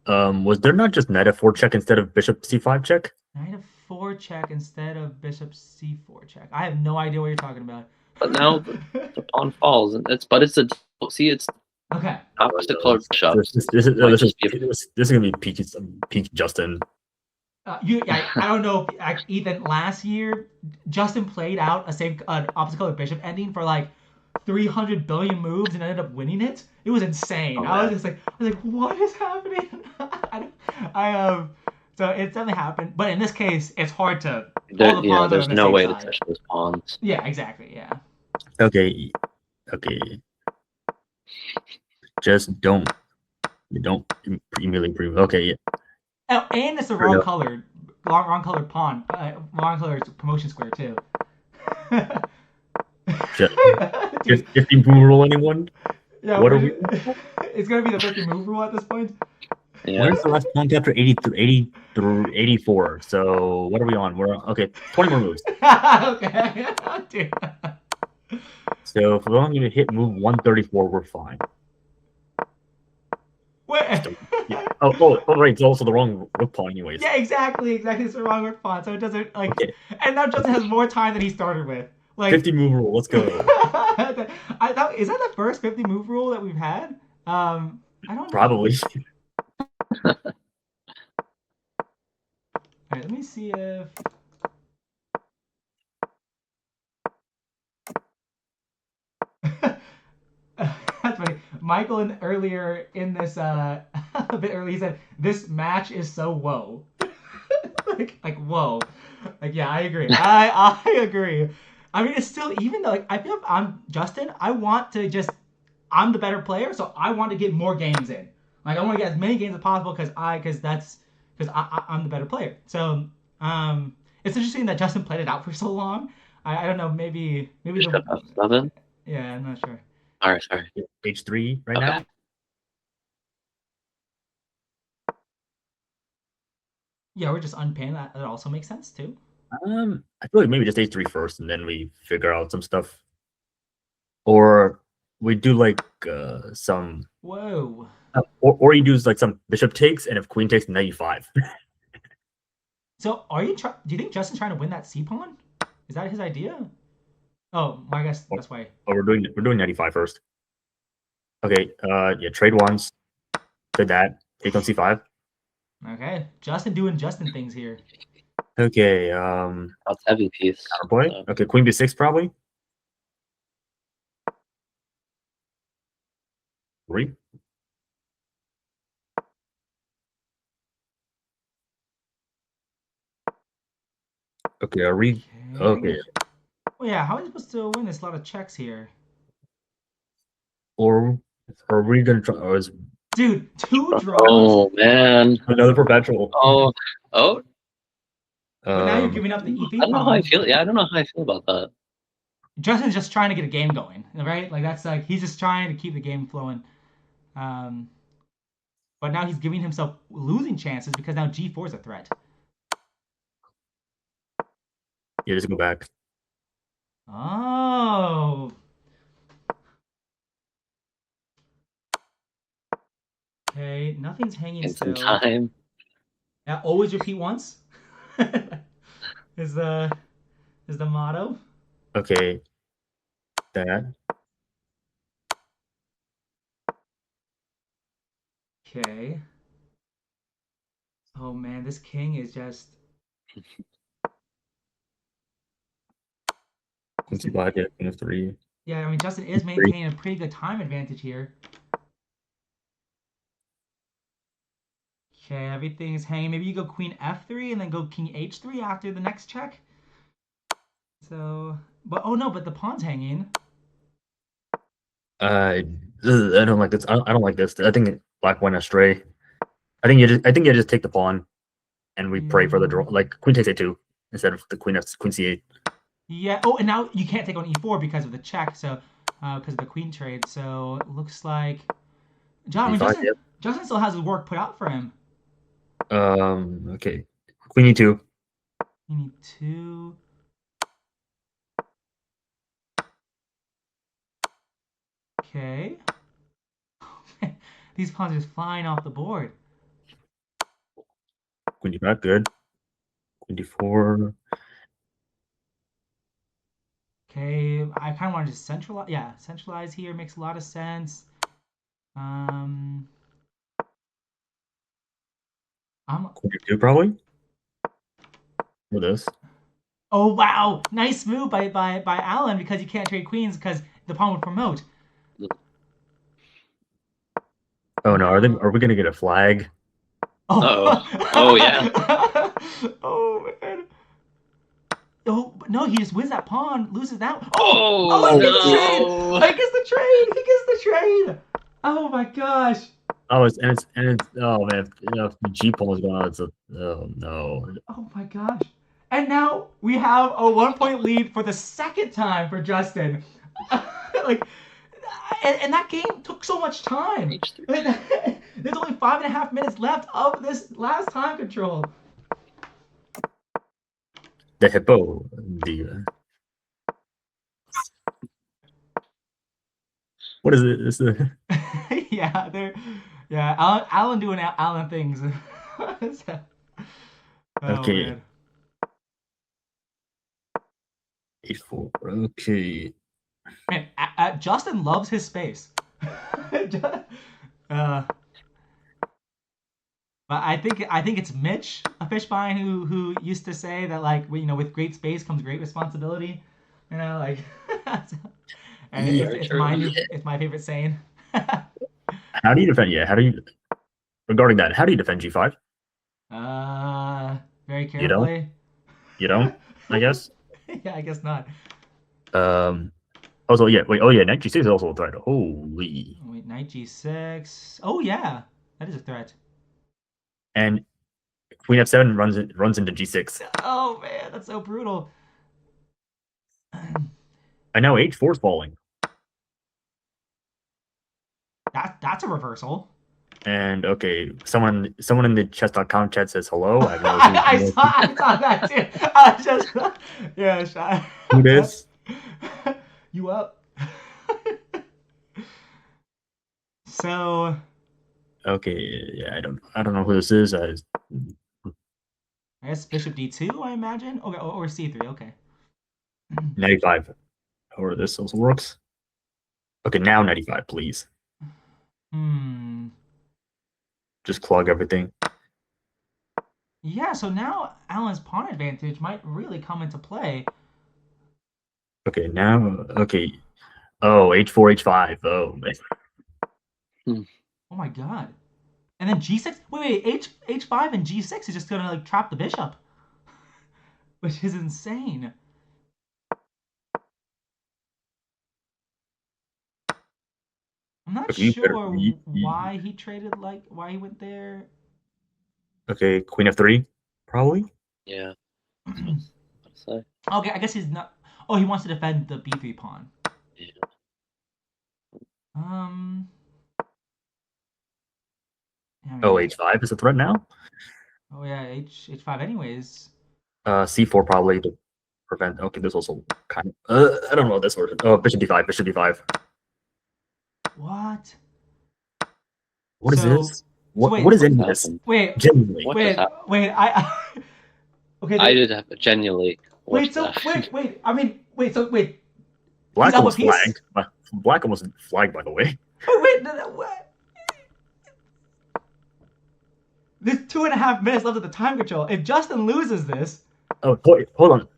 was there not just knight f4 check instead of bishop c5 check? Knight f4 check instead of bishop c4 check. I have no idea what you're talking about. But now the pawn falls, and it's okay. Opposite color bishops. This is gonna be peak Justin. I don't know if Ethan last year Justin played out an opposite color bishop ending for like 300 billion moves and ended up winning it. It was insane. Oh, I was like, what is happening? So it definitely happened, but in this case, it's hard to. There's no way to touch those pawns. Yeah, exactly. Yeah. Okay. Just don't immediately prove. Okay. Yeah. Oh, and it's the wrong colored pawn, wrong colored promotion square too. Just 50 move rule, anyone? Yeah, what are we? It's gonna be the 50 move rule at this point. Yeah. Where's the last point after 80 through 84? So what are we on? We're on, okay. 20 more moves. Okay. Dude. So if we're only gonna hit move 134, we're fine. Wait. Yeah. Oh, right. It's also the wrong rook pawn, anyways. Yeah, exactly. It's the wrong rook pawn, so it doesn't like. Okay. And now Justin has more time than he started with. Like 50 move rule. Let's go. Is that the first 50 move rule that we've had? I don't know. Probably. All right, let me see if. That's funny. Michael earlier in this a bit early. He said this match is so whoa, like whoa, like yeah, I agree. I agree. I mean, it's still even though like I feel if I'm Justin, I want to just I'm the better player, so I want to get more games in. Like I want to get as many games as possible because I'm the better player. So it's interesting that Justin played it out for so long. I don't know, maybe Just the got about 7. yeah, I'm not sure. All right, sorry. H3 right Okay. now. Yeah, we're just unpin. That also makes sense too. I feel like maybe just H3 first, and then we figure out some stuff, or we do like some, Whoa. or you do like some bishop takes, and if queen takes, knight e5. So do you think Justin's trying to win that C pawn? Is that his idea? Oh, I guess that's why. Oh, we're doing knight e5 first. Okay, yeah, trade once, trade that, take on c5. Okay, Justin doing Justin things here. Okay, That's heavy piece. counterplay. So. Okay, queen b6 probably. 3. Okay, are we? Okay, Well, yeah. How are we supposed to win this? A lot of checks here. or are we gonna try? Or is Dude, 2 draws. Oh man. another perpetual? Oh. But now you're giving up the I E3 don't know how I pawn. feel. Yeah, I don't know how I feel about that. Justin's just trying to get a game going, right? Like that's like he's just trying to keep the game flowing. Um, but now he's giving himself losing chances because now G4 is a threat. Yeah, just go back. Oh. Okay, nothing's hanging In some still. time. Yeah, always repeat once. is the is the motto. Okay, that. Okay. Oh man, this king is just. Queen c5, yeah, queen f3. Yeah, I mean Justin is maintaining a pretty good time advantage here. Okay, everything is hanging. Maybe you go queen f3 and then go king h3 after the next check. So, but oh no, but the pawn's hanging. I don't like this. I don't like this. I think black went astray. I think you just take the pawn, and we pray for the draw. Yeah. Like queen takes a2 instead of the queen c8. Yeah. Oh, and now you can't take on e4 because of the check. So, because of the queen trade. So it looks like John. I mean, d5. Justin still has his work put out for him. Okay. Queen e2. You need 2. Okay. These pawns are just flying off the board. Queen d5. Good. Queen d4. Okay, I kind of want to just centralize. Yeah, centralize here makes a lot of sense. Um, I'm. Queen d2 probably. For this. Oh wow, nice move by Alan because you can't trade queens because the pawn would promote. Oh no, are we gonna get a flag? Oh. Oh yeah. Oh man. Oh no, he just wins that pawn, loses that one. Oh He gets the trade. no. He gets the trade. He gets the trade. Oh my gosh. Oh, it's oh man, if the G pawn is going on, oh no. Oh my gosh. And now we have a 1 point lead for the second time for Justin. Like, and that game took so much time. I mean, there's only 5.5 minutes left of this last time control. The hippo. What is it? It's the Yeah, Alan doing Alan things. So, oh okay. man. 8-4. Okay. Man, Justin loves his space. But I think it's Mitch, a Fishbine, who used to say that like with great space comes great responsibility. Like, and Very it's true. my favorite saying. How do you defend? Yeah, how do you? regarding that, how do you defend G5? Very You don't? carefully. You don't? I guess. Yeah, I guess not. Um. Also, yeah. Wait. Oh, yeah. Knight G6 is also a threat. Holy. Wait, knight g6. Oh yeah, that is a threat. And Queen F7 runs into G6. Oh man, that's so brutal. And now H4 is falling. That's a reversal. And okay, someone in the chess.com chat says hello. I have no I saw that too. I just yeah, who it what? is. You up? So Okay, yeah, I don't know who this is. I guess bishop d2, I imagine. Okay, or c3. Okay. 95. Or this also works. Okay, now 95, please. Hmm. Just clog everything. Yeah. So now Alan's pawn advantage might really come into play. Okay, now okay. Oh, H4, H5. Oh, man. Oh my god. And then g6. Wait, h5 and g6 is just gonna like trap the bishop, which is insane. I'm not Okay, you better. sure why he traded why he went there. Okay, Queen F3, probably. Yeah. That's what I was about to Okay, I guess he's not. Oh, he wants to defend the b3 pawn. say. Um, I Oh, mean, H5 is a threat now. oh yeah, h5 anyways. C4 probably to prevent. Okay, there's also kind of. I don't know this version. Oh, Bishop D5. Bishop D5. What? What is So, this? so What wait, is What in this? happened? wait, Genuinely. What just wait, happened? wait. Okay. I did have genuinely what Wait. just So happened. wait. I mean, wait. So wait. He's Black up a almost piece. flagged. Black almost flagged, by the way. Wait. No, what? There's 2.5 minutes left of the time control. If Justin loses this, Oh, wait, hold on.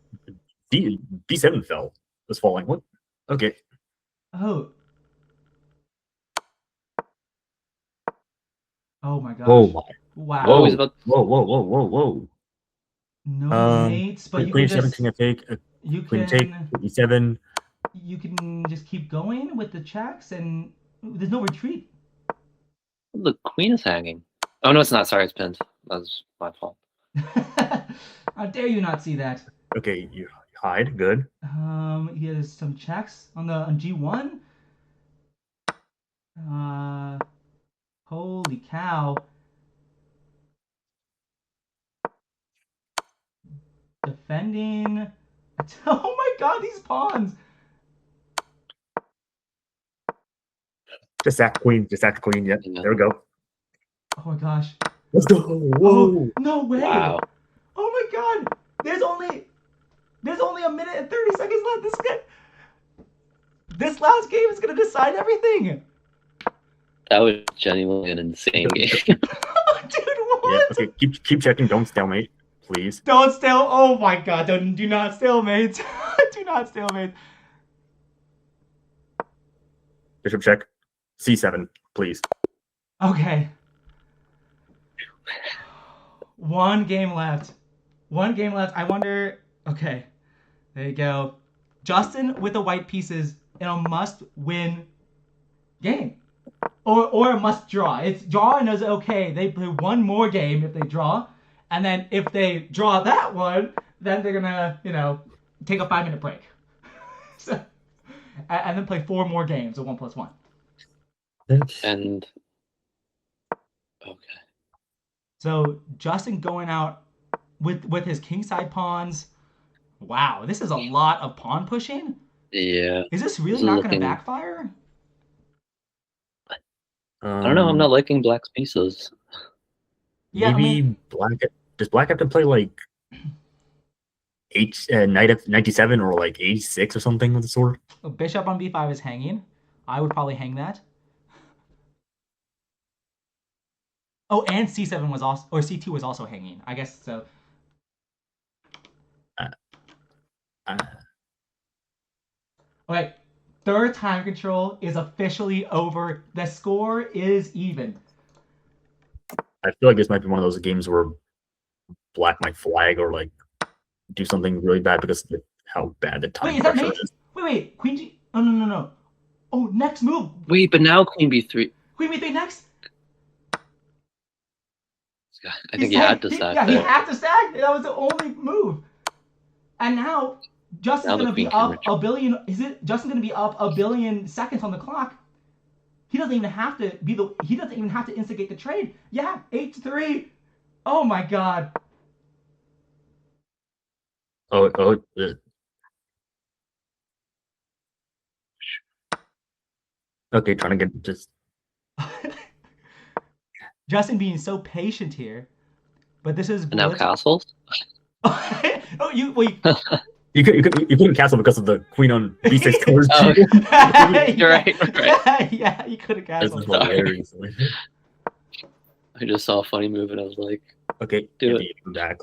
B7 fell. Was falling. What? Okay. oh, oh my Whoa, gosh, my. Oh, he's wow. Whoa. about. Whoa. No mates, but you Queen could H7, just King F8, you Queen take, can E7. you can just keep going with the checks and there's no retreat. The queen is hanging. Oh no, it's not. Sorry, it's pinned. That was my fault. How dare you not see that? Okay, you hide. Good. He has some checks on G1. Uh, holy cow! Defending. Oh my god, these pawns! Just sack queen. Just sack queen. Yeah. Yeah. There we go. Oh my gosh! Let's go. Oh Whoa. no way! Wow. Oh my god! There's only a minute and 30 seconds left. This last game is gonna decide everything. That was genuinely an insane game. Dude, Yeah. what? Okay. Keep checking. Don't stalemate, please. Don't stalemate. Oh my god, do not stalemate. Do not stalemate. Bishop check. C7, please. Okay. One game left. One game left. I wonder. Okay. There you go. Justin with the white pieces in a must win game. Or a must draw. It's draw and it's okay. They play one more game if they draw. And then if they draw that one, then they're gonna, take a 5 minute break. So, and then play 4 more games of 1+1. And okay. So Justin going out with his kingside pawns. Wow, this is a lot of pawn pushing. Yeah. Is this This really is not going to looking. backfire? I don't know. I'm not liking black's pieces. Yeah, I Maybe mean, black. Does black have to play like knight F97 or like A6 or something of the sort? bishop on b5 is hanging. I would probably hang that. Oh, and c7 was also, or c2 was also hanging. I guess so. Uh, uh, Okay, third time control is officially over. The score is even. I feel like this might be one of those games where Black might flag or like do something really bad because of how bad the time Wait, is that pressure mate? is. Wait. Queen G. Oh, no. Oh, next move. Wait, but now Queen B3. Queen B3 next. I think he had to sack Yeah, he there. had to sack. That was the only move. And now Justin's Now the gonna be Queen can up retreat. a billion. Justin's gonna be up a billion seconds on the clock. He doesn't even have to be the. He doesn't even have to instigate the trade. Yeah, 8-3. Oh my god. Oh, okay, trying to get just. Justin being so patient here, but this is And now castles. oh, you You couldn't castle because of the queen on b6 towards Oh, you. you're right. Yeah, you could have This is castled. hilarious. I just saw a funny move and I was like, Okay, do get it. the back.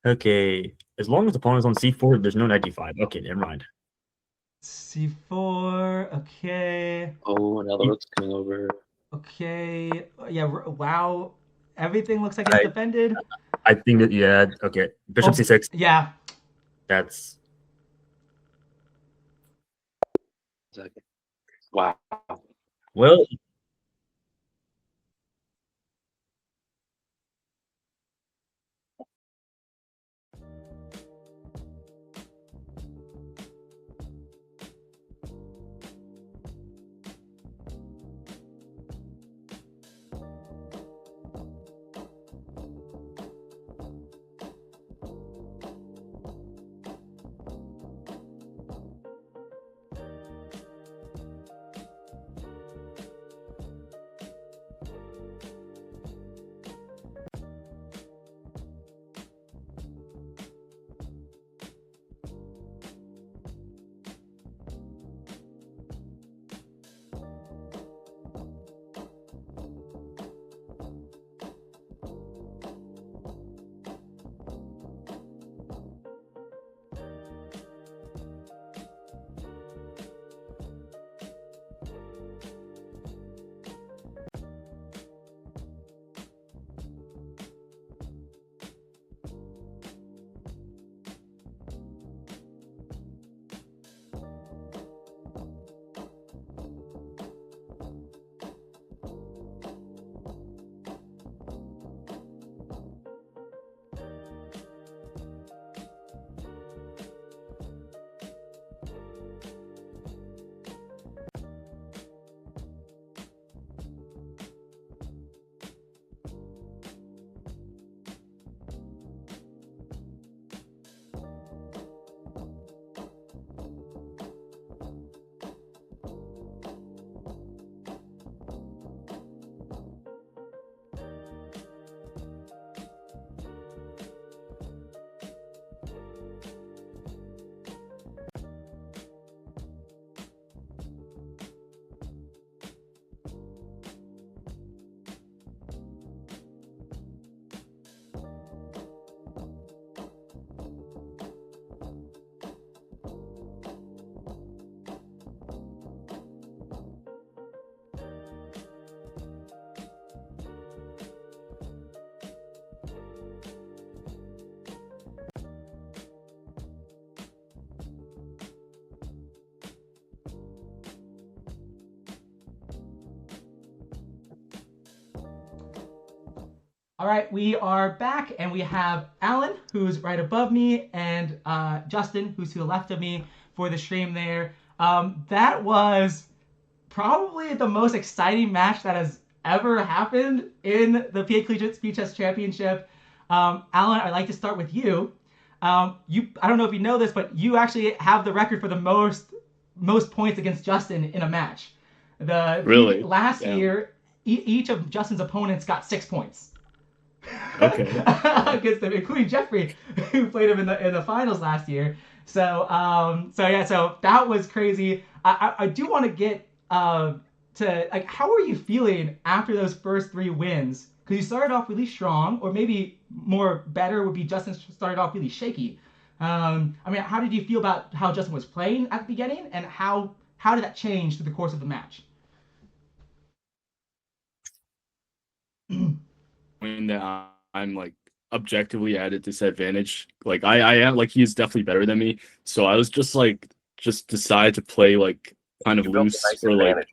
Okay, as long as the pawn is on c4, there's no knight d5. Okay, never mind. C4. Okay. Oh, now the rook's coming over. Okay. Yeah. Wow. Everything looks like it's defended. I think that yeah. Okay, bishop Oh, c6. yeah. That's Wow. well. All right, we are back, and we have Alan, who's right above me, and Justin, who's to the left of me for the stream there. That was probably the most exciting match that has ever happened in the PA Collegiate Speed Chess Championship. Alan, I'd like to start with you. I don't know if you know this, but you actually have the record for the most points against Justin in a match. Really? Last Damn. year, each of Justin's opponents got 6 points. Okay. Against them, including Jeffrey, who played him in the finals last year. So that was crazy. I do want to get to like, how are you feeling after those first 3 wins? Because you started off really strong, or maybe more better would be Justin started off really shaky. I mean, how did you feel about how Justin was playing at the beginning, and how did that change through the course of the match? that I'm like objectively at a disadvantage. Like I am like he's definitely better than me. So I was just decide to play like kind of You built a loose nice or advantage.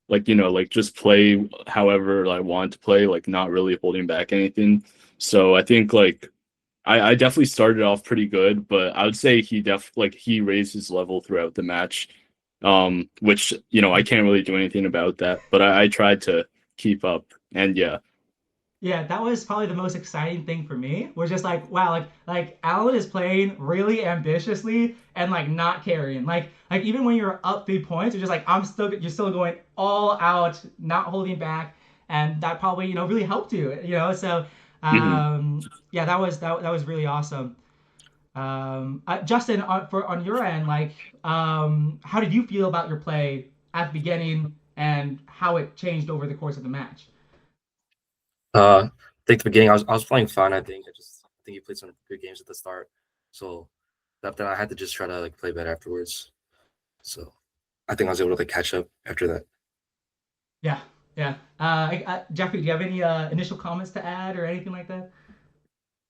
like like just play however I want to play, like not really holding back anything. So I think like I definitely started off pretty good, but I would say he raised his level throughout the match. Which I can't really do anything about that, but I tried to keep up, and yeah. Yeah, that was probably the most exciting thing for me. Was just like, wow, like Alan is playing really ambitiously and like not carrying. Like even when you're up 3 points, you're just like you're still going all out, not holding back, and that probably really helped you. So Mhm. yeah, that was really awesome. Justin, on your end, like how did you feel about your play at the beginning and how it changed over the course of the match? I think the beginning I was playing fine. I think you played some good games at the start, so then I had to just try to like play better afterwards. So I think I was able to like catch up after that. Yeah, yeah. Jeffrey, do you have any initial comments to add or anything like that?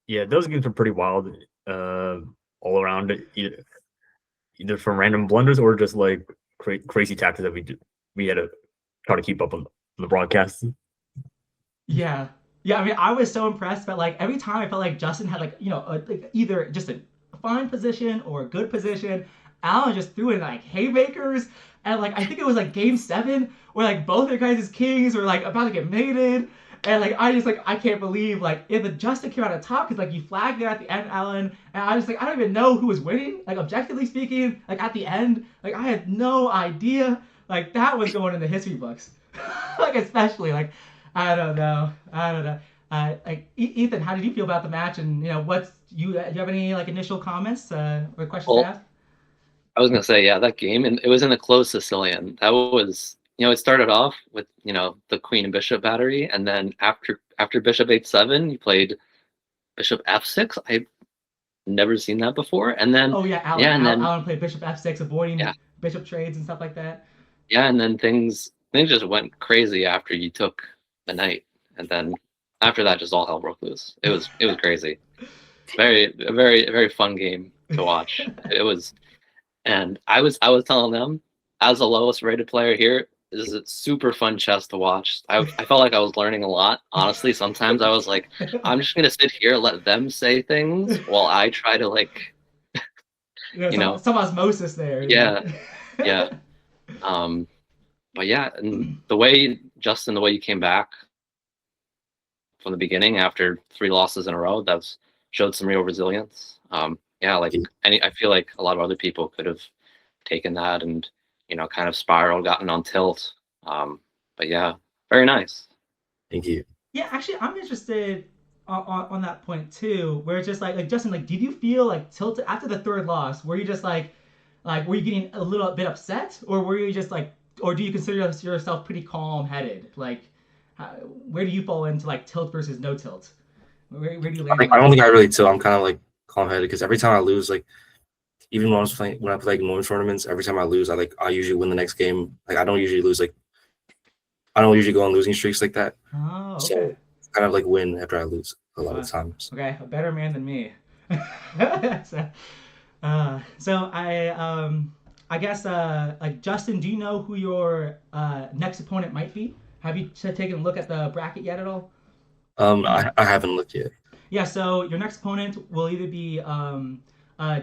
Yeah, those games are pretty wild. All around, either from random blunders or just like crazy tactics that we had to try to keep up on the broadcast. Yeah, yeah. I mean, I was so impressed, but like every time I felt like Justin had like like either just a fine position or a good position, Alan just threw in like haymakers, and like I think it was like game 7 where like both their guys' kings were like about to get mated. And like I just like I can't believe like if the Justin came out on top because like you flagged there at the end, Alan, and I just like I don't even know who was winning. Like objectively speaking, like at the end, like I had no idea. Like that was going in the history books. Like especially like I don't know. Like Ethan, how did you feel about the match? And what's do you have any like initial comments or questions to Well, ask? I was gonna say, yeah, that game, and it was in a closed Sicilian. That was, it started off with, the Queen and Bishop battery, and then after Bishop H7, you played Bishop F6. I've never seen that before. And then, Oh yeah, Alan. yeah, and then Alan played Bishop F6, avoiding yeah, Bishop trades and stuff like that. yeah, and then things just went crazy after you took the knight, and then after that, just all hell broke loose. It was crazy. A very fun game to watch. It was. And I was telling them, as the lowest rated player here, this is a super fun chess to watch. I felt like I was learning a lot. Honestly, sometimes I was like, I'm just gonna sit here, let them say things while I try to like, you Some know, some osmosis there. yeah, yeah. Um, but yeah, and the way you came back from the beginning after 3 losses in a row, that's showed some real resilience. Yeah, like I feel like a lot of other people could have taken that and kind of spiraled, gotten on tilt. But yeah, very nice. Thank you. Yeah, actually, I'm interested on that point too, where it's just like Justin, like, did you feel like tilted after the third loss? Were you just like were you getting a little bit upset, or were you just like, or do you consider yourself pretty calm-headed? Like, where do you fall into like tilt versus no tilt? Where do you land on I that? don't think I really too. I'm kind of like calm headed because every time I lose, like even when I play like normal tournaments, every time I lose, I usually win the next game. Like I don't usually go on losing streaks like that. Oh, So okay. kind of like win after I lose a lot of Uh, times. okay, a better man than me. so, so I guess like Justin, do you know who your next opponent might be? Have you taken a look at the bracket yet at all? I haven't looked yet. Yeah, so your next opponent will either be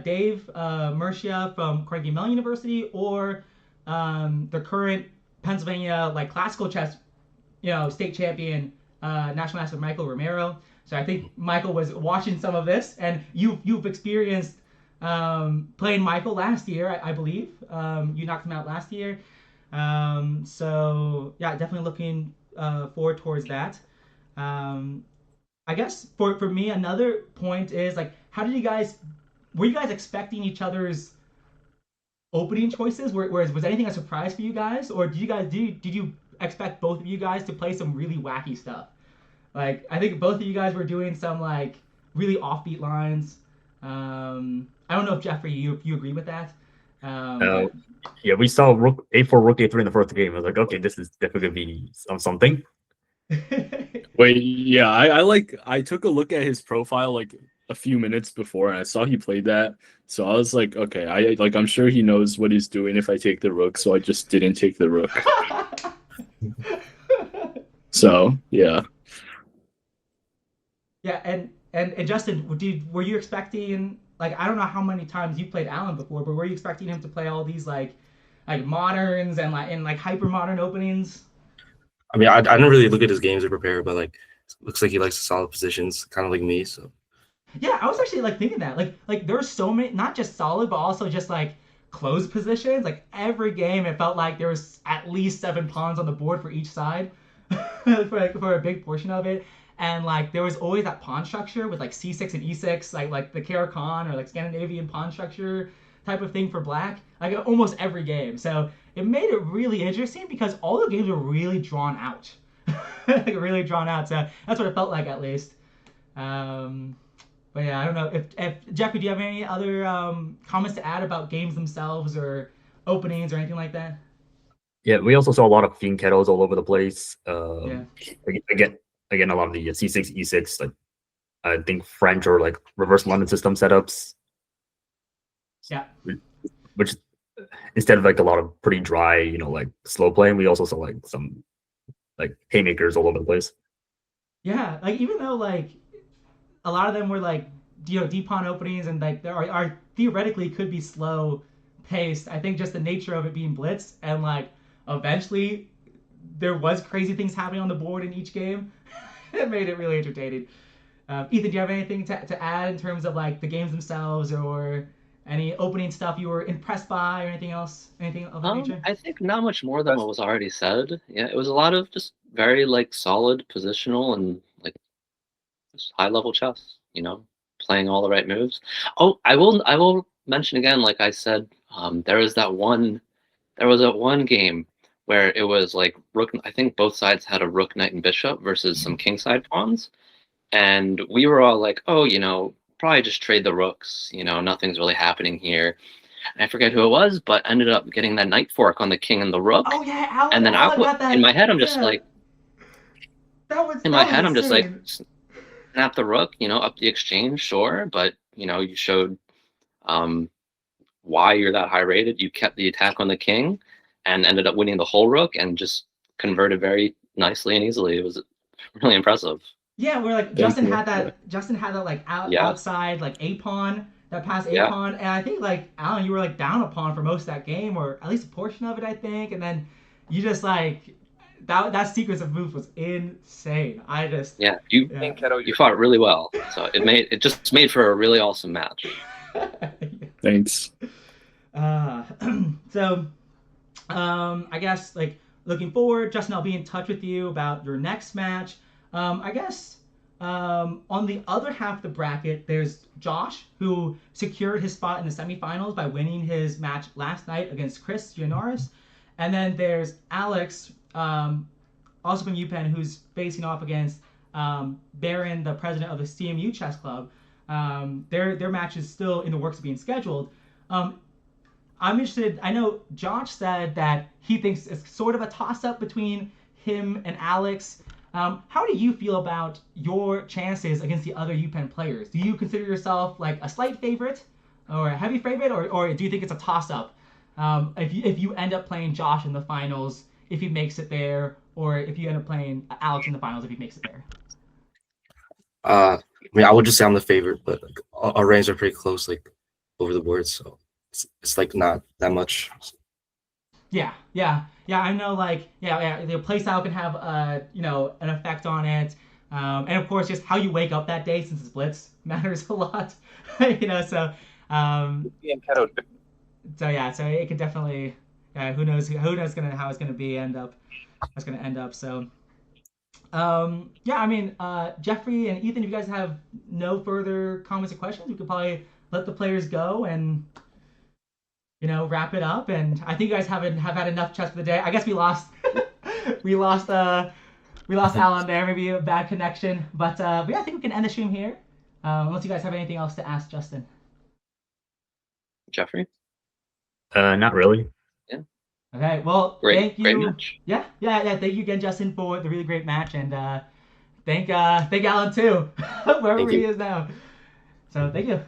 Dave Mercia from Carnegie Mellon University or the current Pennsylvania like classical chess state champion, national master Michael Romero. So I think Michael was watching some of this, and you've experienced playing Michael last year, I believe. You knocked him out last year. So yeah, definitely looking forward towards that. Um, I guess for me, another point is like, how did you guys? Were you guys expecting each other's opening choices? Was anything a surprise for you guys, or did you expect both of you guys to play some really wacky stuff? Like I think both of you guys were doing some like really offbeat lines. I don't know if Jeffrey, you agree with that, Uh, but yeah, we saw Rook A4, Rook A3 in the first game. I was like, okay, this is definitely gonna be something. Wait, yeah, I took a look at his profile like a few minutes before, and I saw he played that. So I was like, okay, I'm sure he knows what he's doing if I take the rook. So I just didn't take the rook. So yeah. Yeah, and Justin, were you expecting, like, I don't know how many times you played Alan before, but were you expecting him to play all these like moderns and like hyper modern openings? I mean, I didn't really look at his games to prepare, but like, looks like he likes the solid positions, kind of like me. So Yeah, I was actually like thinking that like there's so many, not just solid but also just like closed positions. Like every game, it felt like there was at least 7 pawns on the board for each side for a big portion of it. And like there was always that pawn structure with like c6 and e6, like the Karakan or like Scandinavian pawn structure type of thing for black. Like almost every game, so it made it really interesting because all the games were really drawn out, like really drawn out. So that's what it felt like at least. Um, but yeah, I don't know if Jeffrey, do you have any other comments to add about games themselves or openings or anything like that? Yeah, we also saw a lot of fiend kettles all over the place. Yeah. Again, a lot of the C6, E6, like I think French or like reverse London system setups. Yeah. Which instead of like a lot of pretty dry, like slow playing, we also saw like some like haymakers all over the place. Yeah, like even though like a lot of them were like deep pawn openings and like there are theoretically could be slow paced. I think just the nature of it being blitz and like eventually there was crazy things happening on the board in each game. It made it really entertaining. Ethan, do you have anything to add in terms of like the games themselves or any opening stuff you were impressed by or anything else? Anything of that nature? I think not much more than what was already said. Yeah, it was a lot of just very like solid positional and like just high level chess. Playing all the right moves. Oh, I will mention again, like I said, there was that one game where it was like rook. I think both sides had a rook, knight, and bishop versus some kingside pawns, and we were all like, oh, probably just trade the rooks. Nothing's really happening here. And I forget who it was, but ended up getting that knight fork on the king and the rook. Oh yeah, Alan, And then Alan got that. in my head, I'm just Yeah, like, in my that was head, I'm just like, insane. snap the rook, up the exchange, sure, but you showed why you're that high rated. You kept the attack on the king, and ended up winning the whole rook, and just converted very nicely and easily. It was really impressive. Yeah, where like Thank you. Justin had that like Yeah, outside like a pawn that passed a yeah, pawn, and I think like Alan, you were like down a pawn for most of that game, or at least a portion of it, I think, and then you just like that sequence of moves was insane. I just yeah. You yeah. you fought really well, so it just made for a really awesome match. Thanks. uh, so I guess like looking forward, Justin, I'll be in touch with you about your next match. I guess on the other half of the bracket, there's Josh, who secured his spot in the semifinals by winning his match last night against Chris Gianaris. And then there's Alex, also from UPenn, who's facing off against Baron, the president of the CMU Chess Club. Their match is still in the works of being scheduled. I'm interested. I know Josh said that he thinks it's sort of a toss-up between him and Alex. How do you feel about your chances against the other UPenn players? Do you consider yourself like a slight favorite or a heavy favorite, or do you think it's a toss-up? If you end up playing Josh in the finals, if he makes it there, or if you end up playing Alex in the finals, if he makes it there? I mean, I would just say I'm the favorite, but like, our ranks are pretty close, like over the board, so it's like not that much. Yeah. I know, like, yeah. The play style can have, an effect on it, and of course, just how you wake up that day, since it's blitz, matters a lot. So, so it could definitely, who knows how it's gonna be end up, that's gonna end up. So, yeah, I mean, Jeffrey and Ethan, if you guys have no further comments or questions, we could probably let the players go and wrap it up. And I think you guys have had enough chess for the day. I guess we lost, we lost Alan there. Maybe a bad connection, but yeah, I think we can end the stream here. Unless you guys have anything else to ask Justin. Jeffrey? Not really. Yeah. Okay. Well, Great, thank you. great match. Yeah. Thank you again, Justin, for the really great match, and thank Alan too, wherever Thank he you. is now. So thank you.